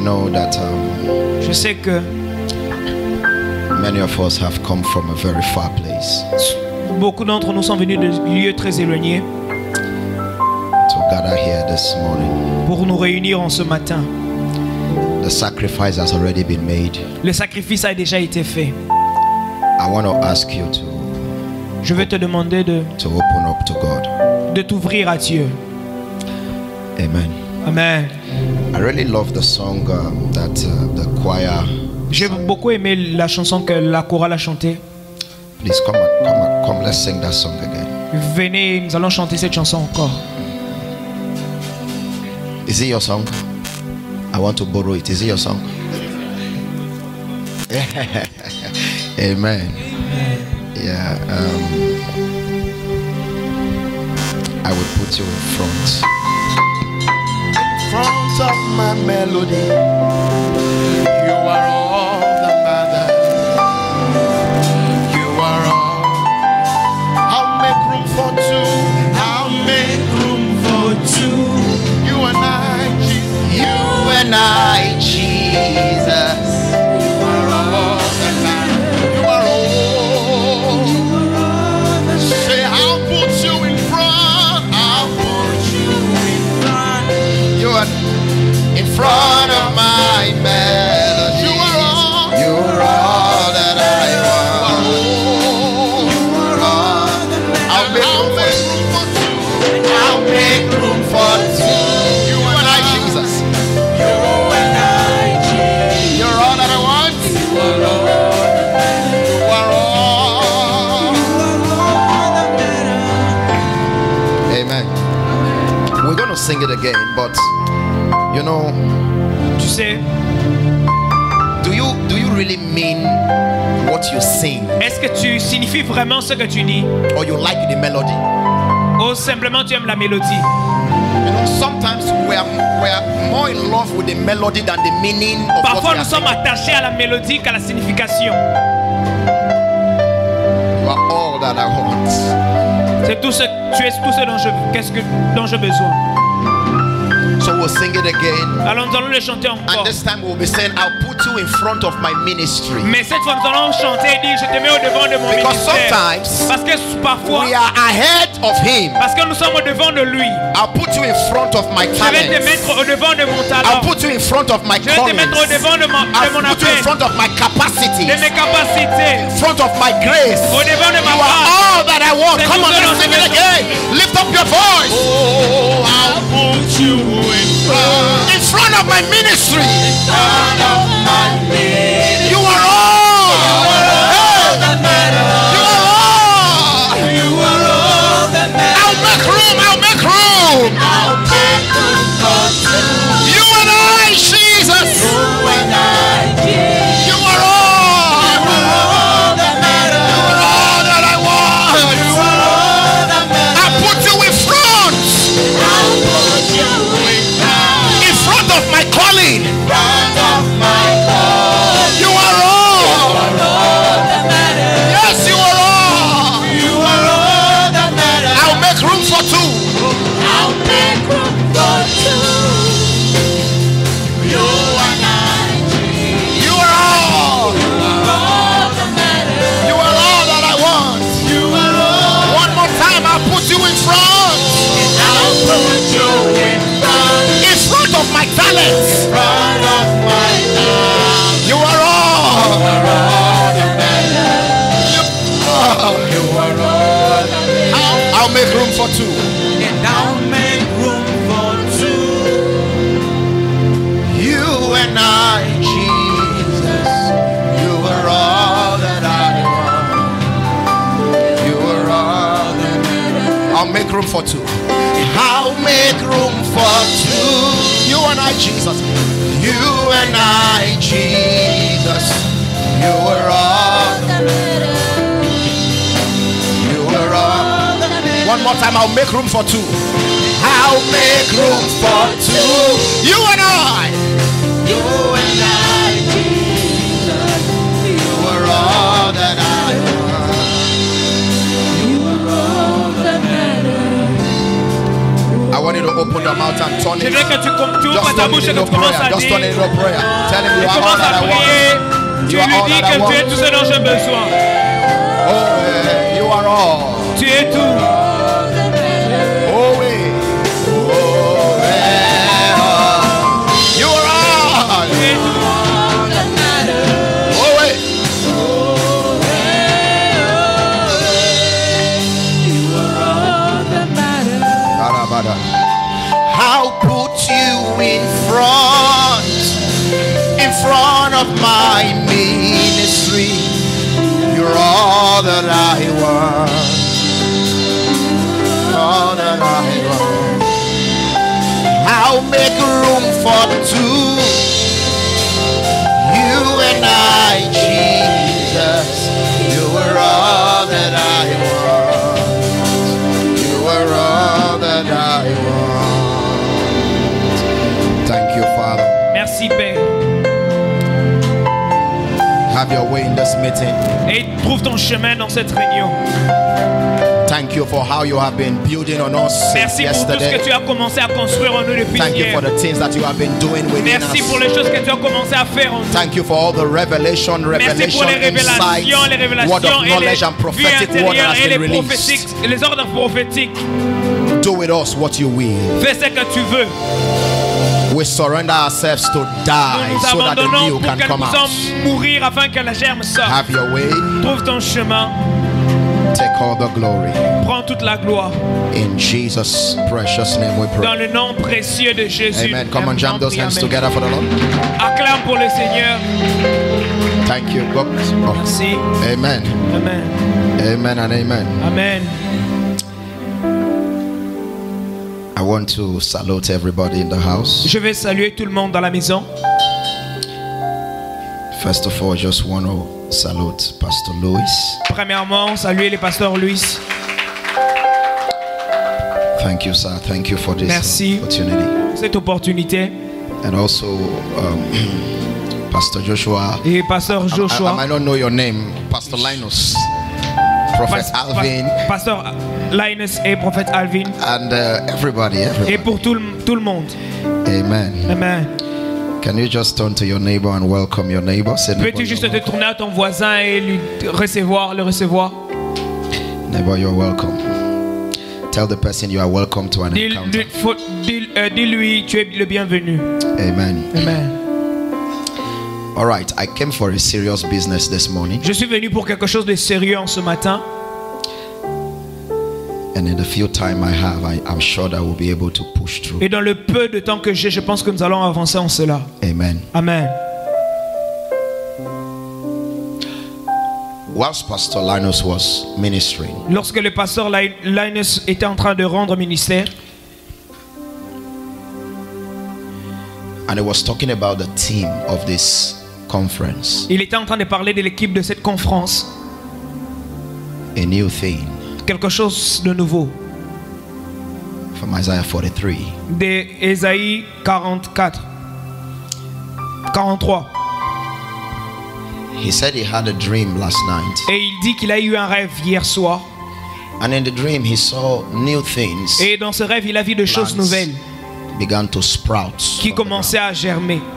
know that Je sais que many of us have come from a very far place beaucoup d'entre nous sont venus de lieux très éloignés to gather here this morning. pour nous réunir en ce matin. The sacrifice has already been made. Le sacrifice a déjà été fait. I want to ask you Je veux te demander to open up to God. de t'ouvrir à Dieu. Amen. Amen. I really love the song that the choir. J'ai beaucoup aimé la chanson que la chorale a chantée. Please come. Let's sing that song again. Venez, nous allons chanter cette chanson encore. Is it your song? I want to borrow it. Is it your song? Amen. Yeah. I will put you in front. In front of my melody, you are all that matters. You are all. I'll make room for two. I'll make room for two. You and I, Jesus. You and I, Jesus. You are all that matters. You are all. Say, I'll put you in front. I'll put you in front. You are in front of my melody. You are all. You are all that I want. You are all that matters. I'll make room for two. I'll make room for two. You and I, Jesus. You and I, Jesus. You're all that I want. You are all that matters. You are all. You are all that matters. Amen. We're going to sing it again, but you know, Tu sais, do you really mean what you sing, est-ce que tu signifies vraiment ce que tu dis or you like the melody? ou simplement tu aimes la mélodie? You know, sometimes we are more in love with the melody than the meaning of Parfois what we nous are sommes singing. attachés à la mélodie qu'à la signification. You are all that I want. C'est tout ce, tu es tout ce dont j'ai besoin. So we'll sing it again. Alors nous allons le chanter And encore. this time we'll be saying, I'll put you in front of my ministry. Mais cette fois nous allons chanter et dire je te mets au devant de mon Because ministère. sometimes Parce que parfois, we are ahead of him. parce que nous sommes au devant de lui. I'll put you in front of my Je vais te talent. mettre au devant de mon I'll talent. put you in front of my Je vais te mettre au callings. devant de mon I'll put you in appel, front of my capacity. de mes capacités, In front of my grace. au devant de ma You are grâce. all that I want. C'est Come tout on, ce dont let's sing j'ai it besoin. again. Lift up your voice. Oh, I'll put you in front of my ministry. You are all. Hey. You are all. I'll make room. You and I, Jesus. You are all. You are all that I want. I'll put you in front. In front of my calling. You are all. Yes, you are all. I'll make room for two. You are all. You are all that I want. One more time, I'll put you in front. In front of my talents. You are all. I'll make room for two. You and I, Jesus. You are all that I want. You are all that I'll make room for two. I'll make room for two. You and I, Jesus. You and I, Jesus. You are all. You are all. One more time, I'll make room for two. I'll make room for two. You and I. You and I, Jesus. You are all that I want. You are all that matters. I want want you to open your mouth and turn Je it. veux que tu ouvres Just ta turn bouche it et que into tu commences prayer. à Just turn it dire. into prayer. Tell him you Et are all commence that à I want. prier. Tu You are lui all dis that I que tu want. es tout ce dont j'ai besoin. Oh, yeah, you are all. Tu es tout. Oh, yeah. Oh, yeah. You are all. Tu es tout. Oh, yeah. Karabada. I'll put you in front of my ministry. You're all that I want. All that I want. I'll make room for two. You and I, Jesus. You are all that I want. You are all that I want. Thank you, Father. Merci Père. Have your way in this meeting. Et trouve ton chemin dans cette réunion. Thank you for how you have been building on us since Merci pour tout ce que yesterday. tu as commencé à construire en nous depuis Thank you hier. for the things that you have been doing within Merci pour us. les choses que tu as commencé à faire en nous. Thank you for all the revelation, Merci pour les insight, révélations, word of et knowledge les and vues prophetic word that intérieures has et been les prophétiques, released. les ordres prophétiques. Do with us what you will. Fais ce que tu veux. We surrender ourselves to die Nous nous so that the abandonnons new pour can que nous come out. puissions mourir afin que la germe sorte. Have your way. Trouve ton chemin. Take all the glory. Prends toute la gloire. In Jesus' precious name we Dans pray. le nom précieux de Jésus. Amen. Come on, jam those hands Amen. together for the Lord. Acclame pour le Seigneur. Thank you, God. Oh. Merci. Amen. Amen. Amen and amen. Amen. I want to salute everybody in the house. Je vais saluer tout le monde dans la maison. First of all, just want to salute Pastor Louis. Premièrement, saluer les pasteurs Louis. Thank you, sir. Thank you for this Merci. opportunity. Cette opportunité. And also, Pastor Joshua. Et pasteur I Joshua. might not know your name. Pastor Linus. Prophet Alvin. Pasteur Linus et prophète Alvin. And everybody. Et pour tout le monde. Amen. Amen. Can you just turn to your neighbor and welcome your neighbor? Say, Peux-tu juste te tourner à ton voisin et le recevoir? Neighbor, you're welcome. Tell the person you are welcome to an encounter. Dis-lui, tu es le bienvenu. Amen. Amen. All right, I came for a serious business this morning. Je suis venu pour quelque chose de sérieux en ce matin. And in the few time I have, I'm sure that we'll be able to push through. Et dans le peu de temps que j'ai, je pense que nous allons avancer en cela. Amen. Amen. Whilst Pastor Linus was ministering, Lorsque le pasteur Linus était en train de rendre ministère, and he was talking about the theme of this conference, il était en train de parler de l'équipe de cette conférence. a new thing Quelque chose de nouveau. from Isaiah 43. De Ésaïe 43. He said he had a dream last night, Et il dit qu'il a eu un rêve hier soir. and in the dream he saw new things Et dans ce rêve, il a vu de choses Plants. nouvelles began to sprout qui from the commençaient à germer. ground.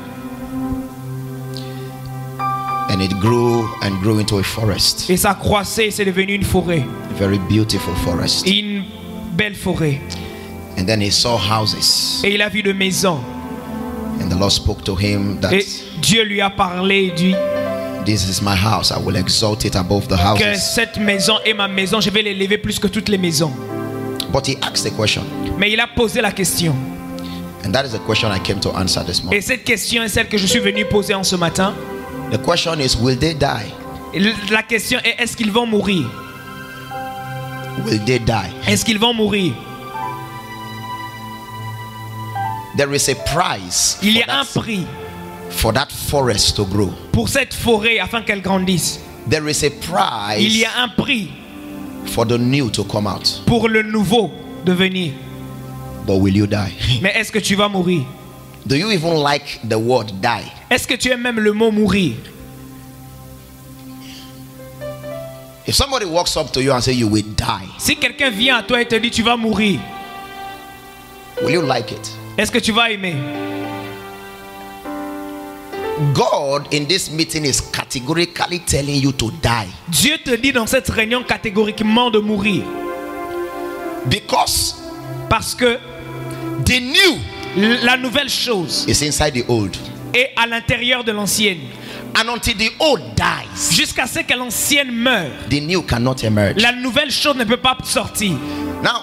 And it grew and grew into a forest, Et ça croissait et c'est devenu une forêt. a very beautiful forest. Une belle forêt. And then he saw houses, Et il a vu de maisons. and the Lord spoke to him that Et Dieu lui a parlé et dit this is my house, I will exalt it above the que houses. cette maison est ma maison, je vais l'élever plus que toutes les maisons. But he asked a question, Mais il a posé la question. and that is the question I came to answer this Et morning. cette question est celle que je suis venu poser en ce matin. The question is, will they die? Et la question est, est-ce qu'ils vont mourir? Will they die? Est-ce qu'ils vont mourir? There is a price Il y for a un that, prix for that forest to grow. pour cette forêt afin qu'elle grandisse. There is a Il y price a un prix for the new to come out. pour le nouveau de venir. But will you die? Mais est-ce que tu vas mourir? Do you even like the word die? Est-ce que tu aimes même le mot mourir? If somebody walks up to you and say you will die, Si quelqu'un vient à toi et te dit tu vas mourir, Will you like it? Est-ce que tu vas aimer? God in this meeting is categorically telling you to die. Dieu te dit dans cette réunion catégoriquement de mourir. Because Parce que the new la nouvelle chose is inside the old. est à l'intérieur de l'ancienne. And until the old dies, Jusqu'à ce que l'ancienne meure, the new cannot emerge. la nouvelle chose ne peut pas sortir. Now,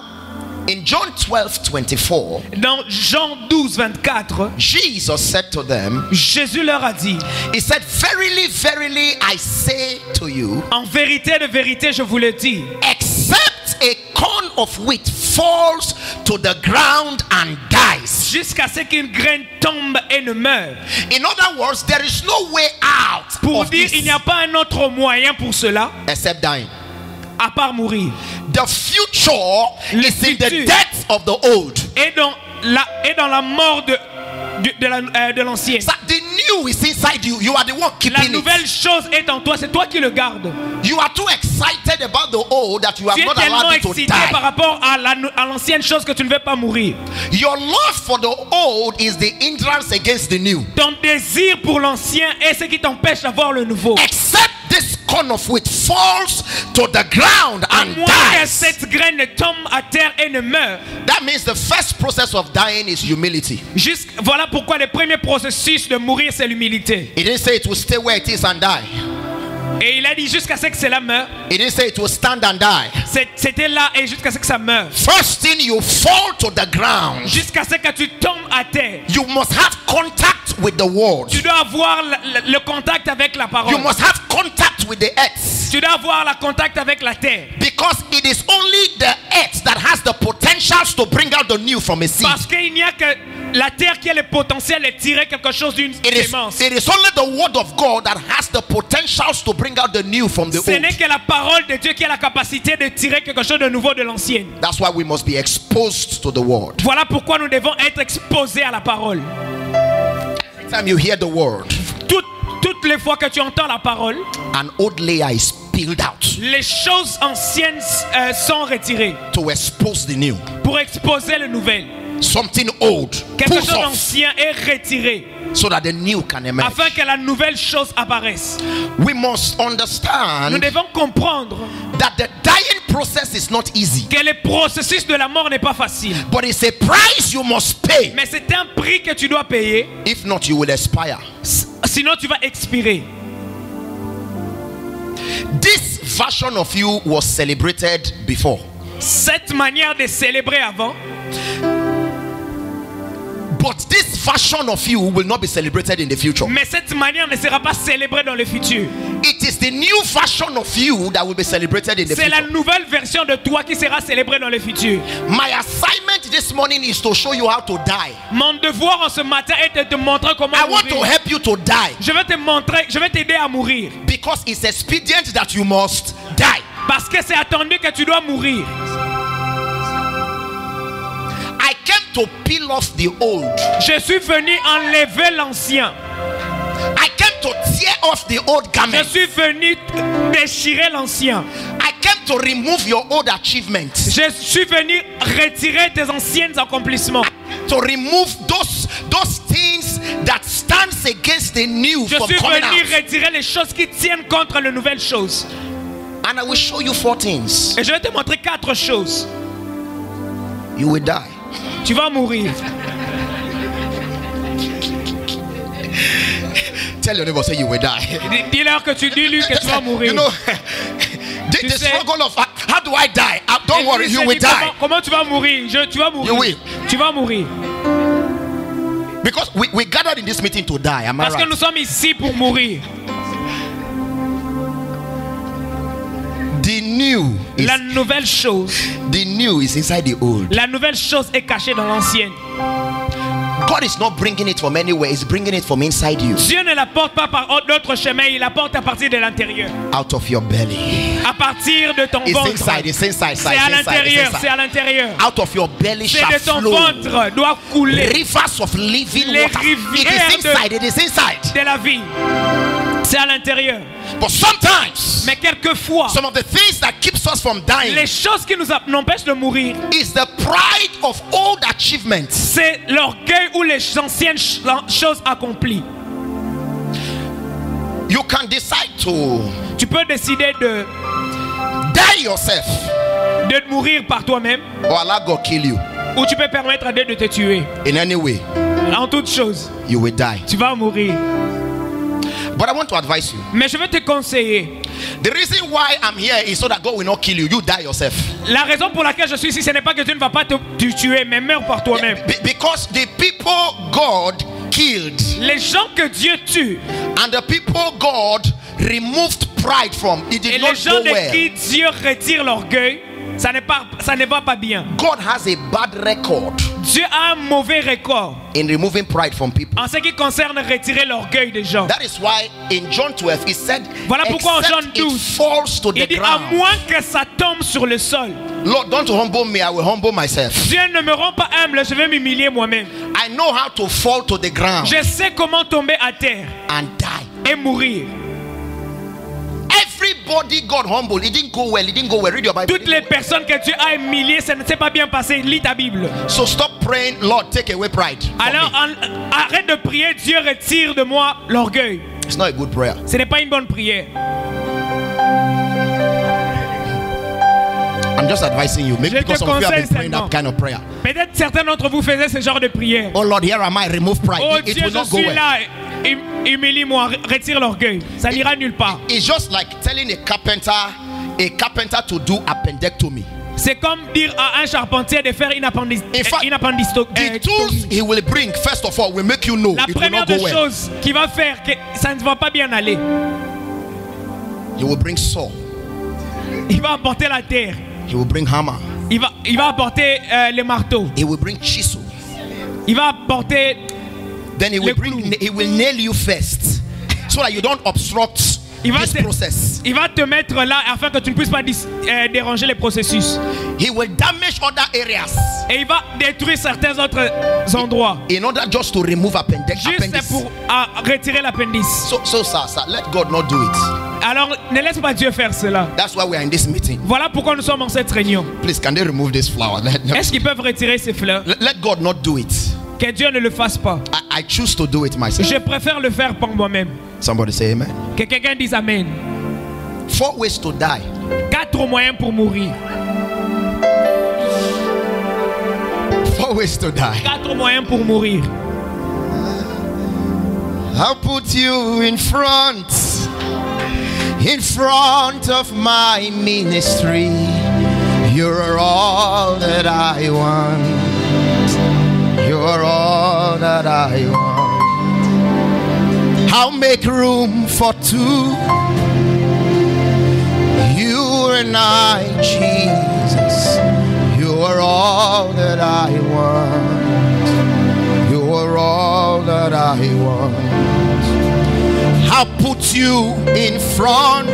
in John 12:24, Dans Jean 12, 24, Jesus said to them, Jésus leur a dit, He said, Verily, verily, I say to you, en vérité, de vérité, je vous le dis, except a corn of wheat falls to the ground and dies. jusqu'à ce qu'une graine tombe et ne meure. In other words, there is no way out Pour of dire, this il n'y a pas un autre moyen pour cela, except dying. à part mourir. The future Le is in the futur. death of the old. Et dans la mort de l'ancienne. So the new is inside you. You are the one La keeping nouvelle it. chose est en toi, c'est toi qui le gardes. You are too excited about the old that you have Tu es not tellement allowed it to excité par die. rapport à l'ancienne chose que tu ne veux pas mourir. Your love for the old is the hindrance against the new. Ton désir pour l'ancien est ce qui t'empêche d'avoir le nouveau. Except this corn of wheat falls to the ground À and moins que dies. cette graine ne tombe à terre et ne meure. That means the first process of dying is humility. Voilà pourquoi le premier processus de mourir, c'est l'humilité. It didn't say it will stay where it is and die. Et il a dit jusqu'à ce que cela meure. It didn't say it will stand and die. C'était là et jusqu'à ce que ça meure. First thing, you fall to the ground. Jusqu'à ce que tu tombes à terre. You must have contact with the word. Tu dois avoir le contact avec la parole. You must have contact with the earth. Tu dois avoir le contact avec la terre. Because it is only the earth that has the potentials to bring out the new from a seed. Parce qu'il n'y a que la terre qui a le potentiel de tirer quelque chose d'une sémence. It is only the word of God that has the potentials to bring out the new from the Ce n'est old. que la parole de Dieu qui a la capacité de tirer quelque chose de nouveau de l'ancienne. That's why we must be exposed to the word. Voilà pourquoi nous devons être exposés à la parole. Every time you hear the word, Toutes les fois que tu entends la parole, an old layer is peeled out les choses anciennes sont retirées to expose the new. pour exposer le nouvel. Something old Quelque pulls chose off d'ancien est retiré so that the new can emerge. afin que la nouvelle chose apparaisse. We must Nous understand devons comprendre that the dying process is not easy, que le processus de la mort n'est pas facile. but it's a price you must pay. Mais c'est un prix que tu dois payer, If not, you will expire. sinon tu vas expirer. This version of you was celebrated before, Cette manière de célébrer avant, but this version of you will not be celebrated in the future. mais cette manière ne sera pas célébrée dans le futur. It is the new version of you that will be celebrated in the C'est la future. nouvelle version de toi qui sera célébrée dans le futur. My assignment this morning is to show you how to die. Mon devoir en ce matin est de te montrer comment I want to mourir. help you to die Je vais te montrer, je vais t'aider à mourir. because it's expedient that you must die. Parce que c'est attendu que tu dois mourir. I came to peel off the old. Je suis venu enlever l'ancien. I came to tear off the old Je garment. suis venu déchirer l'ancien. I came to remove your old achievements. Je suis venu retirer tes anciens accomplissements. To remove those things that stands against the new Je from suis coming venu out. retirer les choses qui tiennent contre les nouvelles choses. And I will show you 4 things. Et je vais te montrer 4 choses. You will die. Tu vas mourir. Tell your neighbor, say you will die. Dis-leur que dis-lui que tu vas mourir. You know, the Tu sais- struggle of how do I die? Don't worry, Et you tu will sais, die. Comment tu vas mourir? Tu vas mourir. You will. Tu vas mourir. Because we gathered in this meeting to die. Am I Parce que nous right? sommes ici pour mourir. The new is La nouvelle chose, inside the old. la nouvelle chose est cachée dans l'ancienne. God is not bringing it from anywhere, He's bringing it from inside you. Dieu ne la porte pas par d'autres chemins, il la porte à partir de l'intérieur. Out of your belly. À partir de ton It's ventre. inside, it's inside, C'est à l'intérieur, it's c'est à inside. l'intérieur. Out of your belly C'est shall de ton flow ventre doit couler rivers of living Les water. It rivières is inside, it is inside. de la vie. C'est à l'intérieur. But sometimes, Mais quelquefois, some of the things that keep keeps us from dying Les choses qui nous empêchent de mourir, is the pride of old achievements. c'est l'orgueil ou les anciennes choses accomplies. You can decide to Tu peux décider de die yourself mourir par toi-même, or allow God kill you. ou tu peux permettre à Dieu de te tuer. In any way, En toute chose, you will die. tu vas mourir. But I want to advise you. Mais je vais te conseiller. The reason why I'm here is so that God will not kill you. You die yourself. La raison pour laquelle je suis ici, ce n'est pas que Dieu ne va pas te tuer, mais meurs par toi-même. Because the people God killed Les gens que Dieu tue and the people God removed pride from, it et did les not gens go de well. qui Dieu retire l'orgueil, ça ne va pas bien. God has a bad record Dieu a un mauvais record in removing pride from people. en ce qui concerne retirer l'orgueil des gens. That is why in John 12 he said, Voilà pourquoi en Jean except it 12, falls to il the dit à ground. moins que ça tombe sur le sol. Lord, don't humble me, I will humble myself. Dieu ne me rend pas humble, je vais m'humilier moi-même. I know how to fall to the ground Je sais comment tomber à terre and die. et mourir. Everybody God humble, it didn't go well, it didn't go well. Read your Bible. Toutes les personnes que Dieu a humiliées, ça ne s'est pas bien passé. Lis ta Bible. So stop praying, Lord, take away pride from Alors me. arrête de prier, Dieu retire de moi l'orgueil. It's not a good prayer. Ce n'est pas une bonne prière. I'm just advising you. Maybe Je te because some of you have been conseille praying that seulement. kind of prayer. Peut-être certains d'entre vous faisaient ce genre de prière. Oh Lord, here am I, remove pride. Oh It Dieu, will je not go suis well. là. Humilie-moi, retire l'orgueil. Ça n'ira nulle part. It's just like telling a carpenter to do appendectomy. C'est comme dire à un charpentier de faire une In fact, the tools appendicectomie. he will bring, first of all, will make you know La it will première not go des well. choses qu'il va faire, que ça ne va pas bien aller. He will bring saw. Il va apporter la terre. He will bring hammer. Il va apporter les marteaux. He will bring chisel. Il va apporter. Then he will clous. he will nail you first, so that you don't obstruct this process. Il va te mettre là afin que tu ne puisses pas déranger les processus. He will damage other areas Et il va détruire certains autres endroits. in order just to remove appendix. Juste pour retirer l'appendice. So sir, let God not do it. Alors ne laisse pas Dieu faire cela. That's why we are in this meeting. Voilà pourquoi nous sommes en cette réunion. Please, can they remove this flower? Est-ce qu'ils peuvent retirer ces fleurs? Let God not do it. Que Dieu ne le fasse pas. I choose to do it myself. Je préfère le faire par moi-même. Somebody say amen. Que quelqu'un dise Amen. 4 ways to die. 4 moyens pour mourir. 4 ways to die. 4 moyens pour mourir. I'll put you in front of my ministry. You're all that I want. You're all that I want. I'll make room for 2. You and I, Jesus. You are all that I want. You are all that I want. I'll put you in front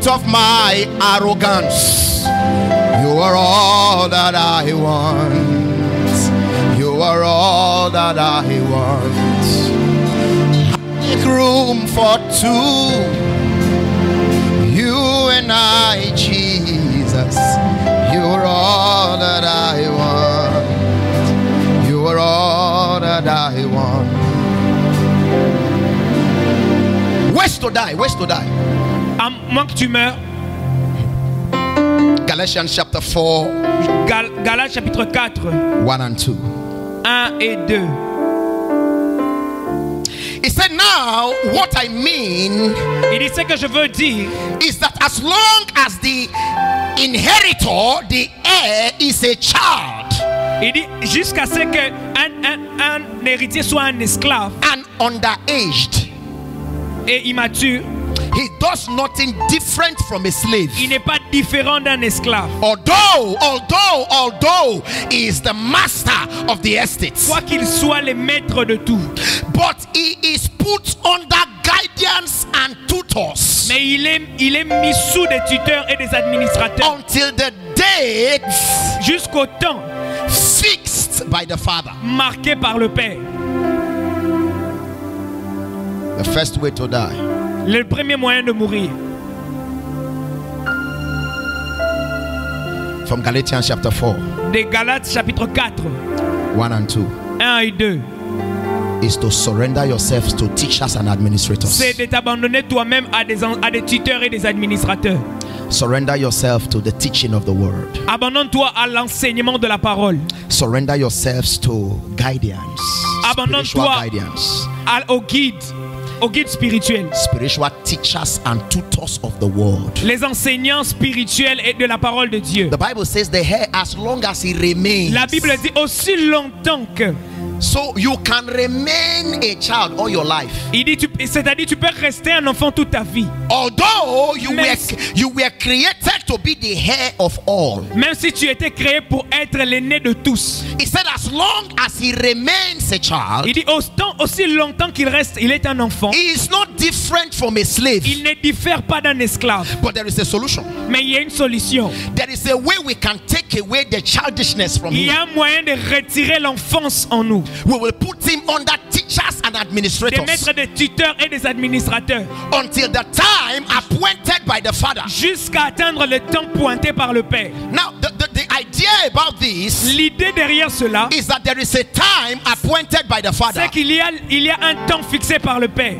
of my arrogance. You are all that I want. You are all that I want. Make room for 2. You and I, Jesus. You are all that I want. You are all that I want. Where's to die? Where's to die? À moins que tu meurs. Galatians chapter 4. Galates chapitre 4. 1 and 2. 1 et 2. He said, now what I mean Il dit ce que je veux dire. is that as long as the inheritor, the heir, is a child Il dit jusqu'à ce que un héritier soit un esclave and underaged, et immature, he does nothing different from a slave. il n'est pas différent d'un esclave. Although he is the master of the estate, Quoi qu'il soit le maître de tout. but he is put under guidance and tutors Mais il est mis sous des tuteurs et des administrateurs until the date jusqu'au temps fixed by the father. marqué par le Père. The first way to die. Le premier moyen de mourir. from Galatians chapter 4, des Galates chapitre 4, 1 and 2, 1 et 2. is to surrender yourselves to teachers and administrators. C'est de t'abandonner toi-même à des tuteurs et des administrateurs. Surrender yourself to the teaching of the word. Abandonne-toi à l'enseignement de la parole. Surrender yourselves to guidance. Spiritual Abandonne-toi guidance. au guide spirituel. Spiritual teachers and tutors of the word. Les enseignants spirituels et de la parole de Dieu. The Bible says the hair, as long as it remains. La Bible dit aussi longtemps que. So you can remain a child all your life. Il dit, c'est-à-dire tu peux rester un enfant toute ta vie. Although you were created to be the heir of all. Même si tu étais créé pour être l'aîné de tous. He said as long as he remains a child. Il dit aussi longtemps qu'il reste, il est un enfant. He is not different from a slave. Il ne diffère pas d'un esclave. But there is a solution. Mais il y a une solution. There is a way we can take away the childishness from Il y him. a un moyen de retirer l'enfance en nous. We will put him under teachers and De administrators mettre des tuteurs et des administrateurs. until the time appointed by the Father. Jusqu'à atteindre le temps pointé par le Père. Now, the idea about this L'idée derrière cela, is that there is a time appointed by the Father. c'est qu'il y a un temps fixé par le Père.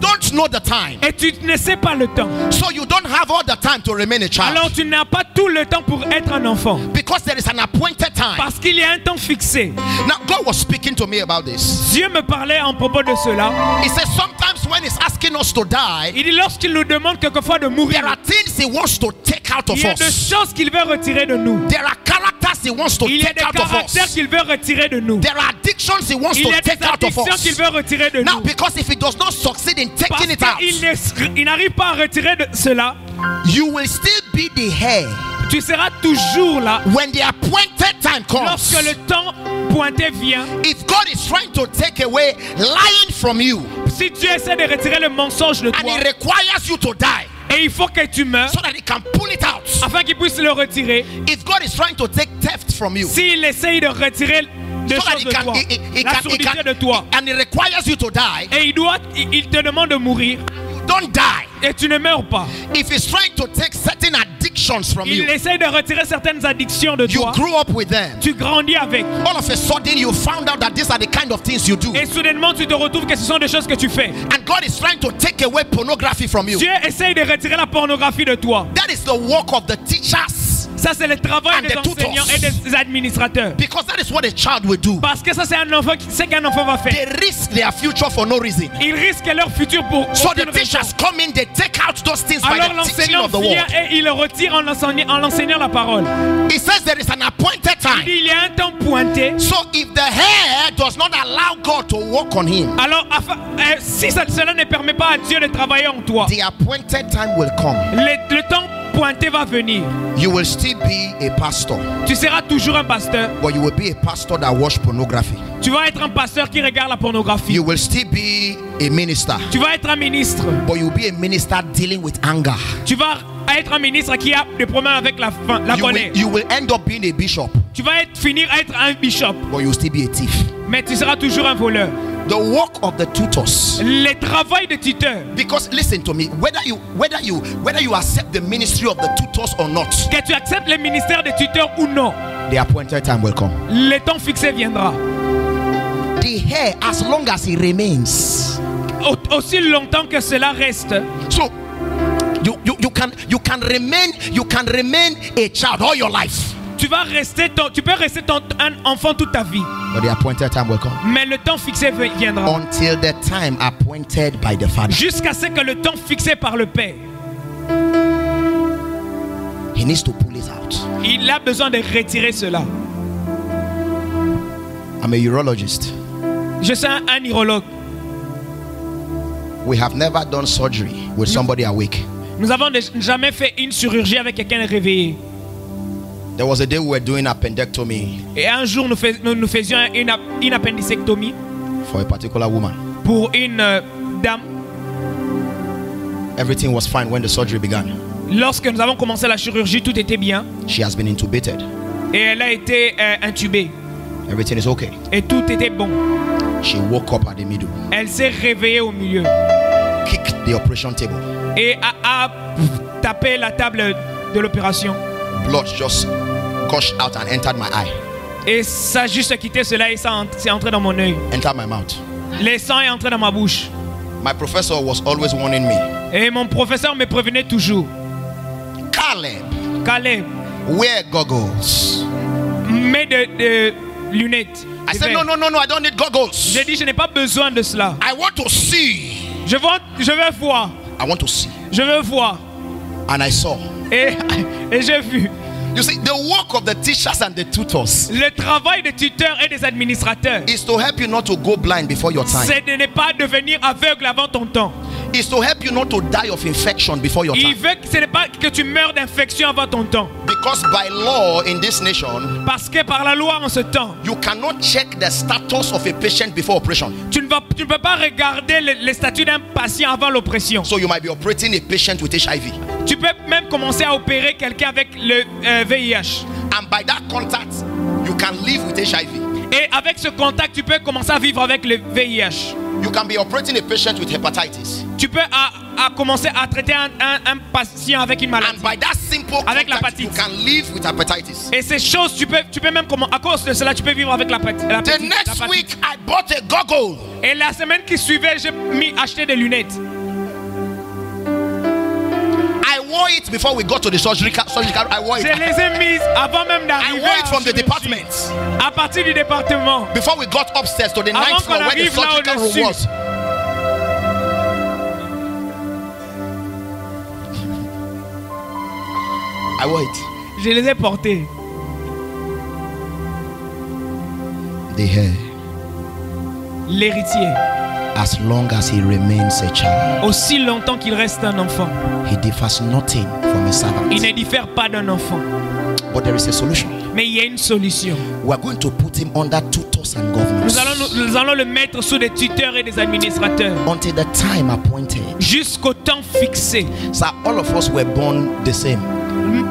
Don't know the time, Et tu ne sais pas le temps. so you don't have all the time to remain a child. Alors tu n'as pas tout le temps pour être un enfant. Because there is an appointed time. Parce qu'il y a un temps fixé. Now, God was speaking to me about this. Dieu me parlait en propos de cela. He says sometimes when He's asking us to die, Il dit lorsqu'il nous demande quelquefois de mourir, there are things He wants to take out of il y a des us. choses qu'il veut retirer de nous. There are characters He wants to Il y a take des out of caractères us. qu'il veut retirer de nous. There are addictions He wants Il to y a des take out of addictions qu'il us. veut retirer de Now, nous. because if He does not succeed in Parce taking it out, qu'il n'arrive pas à retirer de cela, you will still be the heir tu seras toujours là. when the appointed time comes. Lorsque le temps pointé vient, If God is trying to take away lying from you si Dieu essaie de retirer le mensonge de and toi, He requires you to die et il faut que tu meurs, so that He can pull it out. afin qu'il puisse le retirer, If God is trying to take theft from you s'il essaye de retirer des so that choses de toi, la surdité de toi, and He requires you to die, et il te demande de mourir, don't die. et tu ne meurs pas. If He's trying to take certain addictions from you, Il essaye de retirer certaines addictions de you toi. grew up with them. Tu grandis avec. All of a sudden, you found out that these are the kind of things you do. Et soudainement, tu te retrouves que ce sont des choses que tu fais. And God is trying to take away pornography from you. Dieu essaye de retirer la pornographie de toi. That is the work of the teachers. Ça, c'est le travail And des the tutors. enseignants et des administrateurs. Because that is what a child will do. Parce que ça, c'est un enfant, c'est qu'un enfant va faire. They risk their future for no reason. Ils risquent leur futur pour So aucune the raison. teachers come in, they take out those things by Alors the teaching l'enseignant of the vient word. et il le retire en l'enseignant la parole. It says there is an appointed Il time. dit il y a un temps pointé. So if the hair does not allow God to work on him, Alors si cela ne permet pas à Dieu de travailler en toi, the appointed time will come. le temps pointé va venir. You will still be a pastor, Tu seras toujours un pasteur. but you will be a pastor that watch pornography. Tu vas être un pasteur qui regarde la pornographie. You will still be a minister, Tu vas être un ministre. but you will be a minister dealing with anger. Tu vas être un ministre qui a des problèmes avec la colère. You will end up being a bishop, Tu vas finir à être un bishop. but you will still be a thief. Mais tu seras toujours un voleur. The work of the tutors. Le travail de tuteur. Because listen to me, whether you accept the ministry of the tutors or not, Que tu acceptes le ministère de tuteur ou non, the appointed time will come. le temps fixé viendra. The hair, as long as it remains. Aussi longtemps que cela reste. So you can remain a child all your life. Tu peux rester un enfant toute ta vie. But the appointed time will come. Mais le temps fixé viendra. Until the time appointed by the Father. Jusqu'à ce que le temps fixé par le Père. He needs to pull it out. Il a besoin de retirer cela. I'm a urologist. Je suis un urologue. We have never done surgery with somebody awake. Nous avons jamais fait une chirurgie avec quelqu'un réveillé. There was a day we were doing appendectomy Et un jour, nous faisions une appendicectomie for a particular woman. pour une dame. Everything was fine when the surgery began. Lorsque nous avons commencé la chirurgie, tout était bien. She has been intubated. Et elle a été intubée. Everything is okay. Et tout était bon. She woke up at the middle, Elle s'est réveillée au milieu. kicked the operation table. Et a tapé la table de l'opération. Blood just gushed out and entered my eye. Et ça a juste quitté cela et ça c'est entré dans mon œil. Entered my mouth. Le sang est entré dans ma bouche. My professor was always warning me. Et mon professeur me prévenait toujours. Caleb, wear goggles. Mets de lunettes. I said, no, I don't need goggles. J'ai dit, je n'ai pas besoin de cela. I want to see. Je veux voir. I want to see. Je veux voir. And I saw. Et j'ai vu. You see, the work of the teachers and the tutors. Le travail des tuteurs et des administrateurs. Is to help you not to go blind before your time. C'est de ne pas devenir aveugle avant ton temps. Is to help you not to die of infection before your time. Il veut que ce n'est pas que tu meurs d'infection avant ton temps. Because by law in this nation, parce que par la loi en ce temps, you cannot check the status of a patient before operation. Tu ne peux pas regarder le statut d'un patient avant l'opération. So you might be operating a patient with HIV. Tu peux même commencer à opérer quelqu'un avec le VIH. And by that contact, you can live with HIV. Et avec ce contact, tu peux commencer à vivre avec le VIH. You can be operating a patient with hepatitis. Tu peux commencer à traiter un patient avec une maladie. And by that simple contact, you can live with hepatitis. Et ces choses, tu peux même à cause de cela, tu peux vivre avec l'hépatite. The next week, I bought a goggle. Et la semaine qui suivait, j'ai acheté des lunettes. I wore it before we got to the surgical. I wore it. Je les ai mises avant même d'arriver. I wore it from the department. À partir du département. Before we got upstairs to the ninth floor where the surgical room was. I wore it. Je les ai portés. The heir. L'héritier. As long as he remains a child. Aussi longtemps qu'il reste un enfant. He differs nothing from a servant. Il ne diffère pas d'un enfant. But there is a solution. Mais il y a une solution. We are going to put him under tutors and governors. Nous allons le mettre sous des tuteurs et des administrateurs. Until the time appointed. Jusqu'au temps fixé. So all of us were born the same.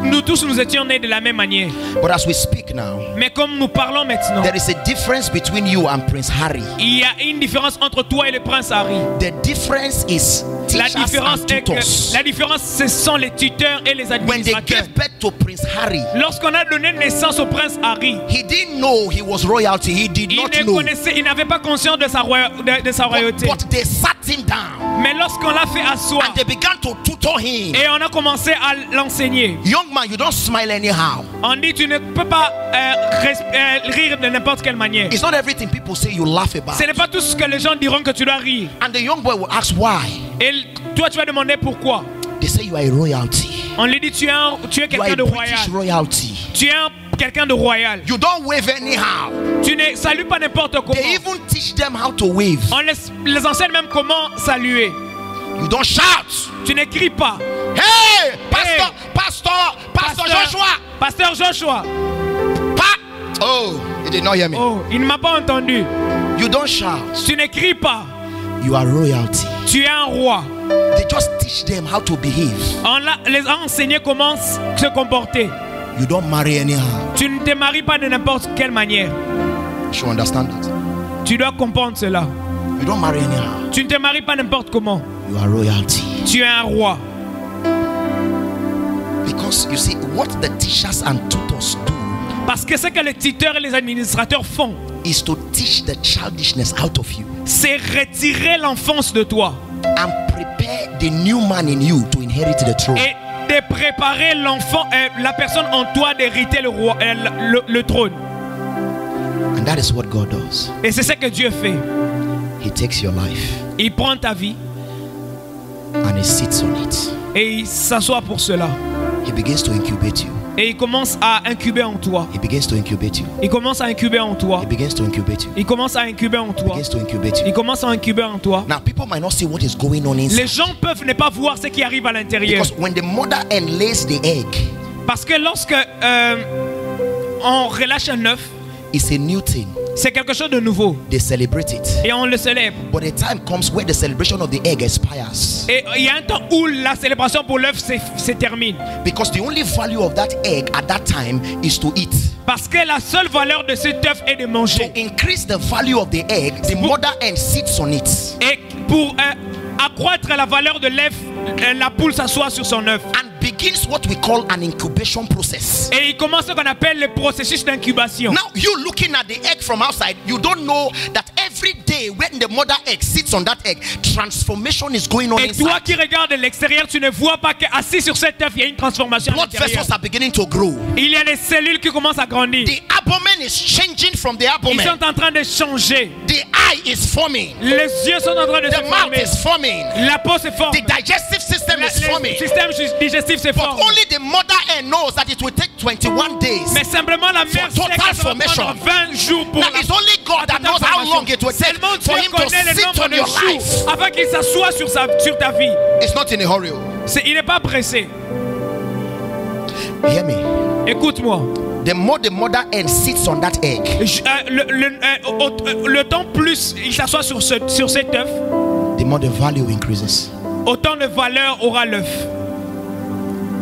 Nous tous nous étions nés de la même manière. But as we speak now, mais comme nous parlons maintenant, there is a difference between you and Prince Harry. Il y a une différence entre toi et le prince Harry. The difference is teachers and tutors. La différence, ce sont les tuteurs et les administrateurs. When they gave birth to Prince Harry, lorsqu'on a donné naissance au prince Harry, he didn't know he was royalty. He did not know. Il n'avait pas conscience de sa royauté. But they sat him down. Mais lorsqu'on l'a fait asseoir, and they began to tutor him. Et on a commencé à l'enseigner. Young man, you don't smile anyhow. On dit tu ne peux pas rire de n'importe quelle manière. It's not everything people say you laugh about. Ce n'est pas tout ce que les gens diront que tu dois rire. And the young boy will ask why. Et toi tu vas demander pourquoi. They say you are a royalty. On lui dit tu es quelqu'un de royal. Royalty. Tu es quelqu'un de royal. You don't wave anyhow. Tu ne salues pas n'importe comment. They even teach them how to wave. On les enseigne même comment saluer. You don't shout. Tu ne cries pas. Hey, Pastor Joshua. Pasteur Joshua. Oh, he did not hear me. Oh, il ne m'a pas entendu. You don't shout. Tu ne cries pas. You are royalty. Tu es un roi. They just teach them how to behave. On les a enseigné comment se comporter. You don't marry anyhow. Tu ne te maries pas de n'importe quelle manière. You should understand that. Tu dois comprendre cela. You don't marry anyhow. Tu ne te maries pas n'importe comment. You are royalty. Tu es un roi. Because you see what the teachers and tutors do. Parce que ce que les tuteurs et les administrateurs font, is to teach the childishness out of you. C'est retirer l'enfance de toi. And prepare the new man in you to inherit the throne. Et de préparer l'enfant, la personne en toi d'hériter le trône. And that is what God does. Et c'est ce que Dieu fait. He takes your life. Il prend ta vie. And he sits on it. Et il s'assoit pour cela. He begins to incubate you. Et il commence à incuber en toi. He begins to incubate you. Il commence à incuber en toi. He begins to incubate you. Il commence à incuber en toi. He begins to incubate you. Il commence à incuber en toi. Now people might not see what is going on inside. Les gens peuvent ne pas voir ce qui arrive à l'intérieur. Because when the mother hen lays the egg, parce que lorsque on relâche un œuf, it's a new thing. C'est quelque chose de nouveau. They celebrate it. Et on le célèbre. But the time comes where the celebration of the egg expires. Et il y a un temps où la célébration pour l'œuf se termine. Because the only value of that egg at that time is to eat. Parce que la seule valeur de cet œuf est de manger. To increase the value of the egg, the mother hen sits on it. Et pour accroître la valeur de l'œuf, la poule s'assoit sur son œuf. And begins what we call an incubation process. Et il commence ce qu'on appelle le processus d'incubation. Now, you looking at the egg from outside, you don't know that every day when the mother egg sits on that egg, transformation is going on Et toi inside. qui regardes de l'extérieur, tu ne vois pas qu'assis sur cet œuf, il y a une transformation à Blood l'intérieur. vessels are beginning to grow. Il y a des cellules qui commencent à grandir. The abdomen is changing from the Ils abdomen. sont en train de changer. The eye is forming. Les yeux sont en train de se The mouth former. is forming. La peau se forme. The digestive system is Le forming. système digestif se But forme. only the mother hen knows that it will take 21 days. Mais simplement la mère For sait total que ça va formation. prendre 20 jours pour Now, it's only God that knows how long it will take Seulement for Dieu him to connaît le sit nombre on de your jours life. afin qu'il s'assoie sur ta vie. It's not in a hurry. Il n'est pas pressé. Hear me. Écoute-moi. The more the mother hen sits on that egg, Le temps plus il s'assoit sur cet œuf, the more the value increases. autant de valeur aura l'œuf.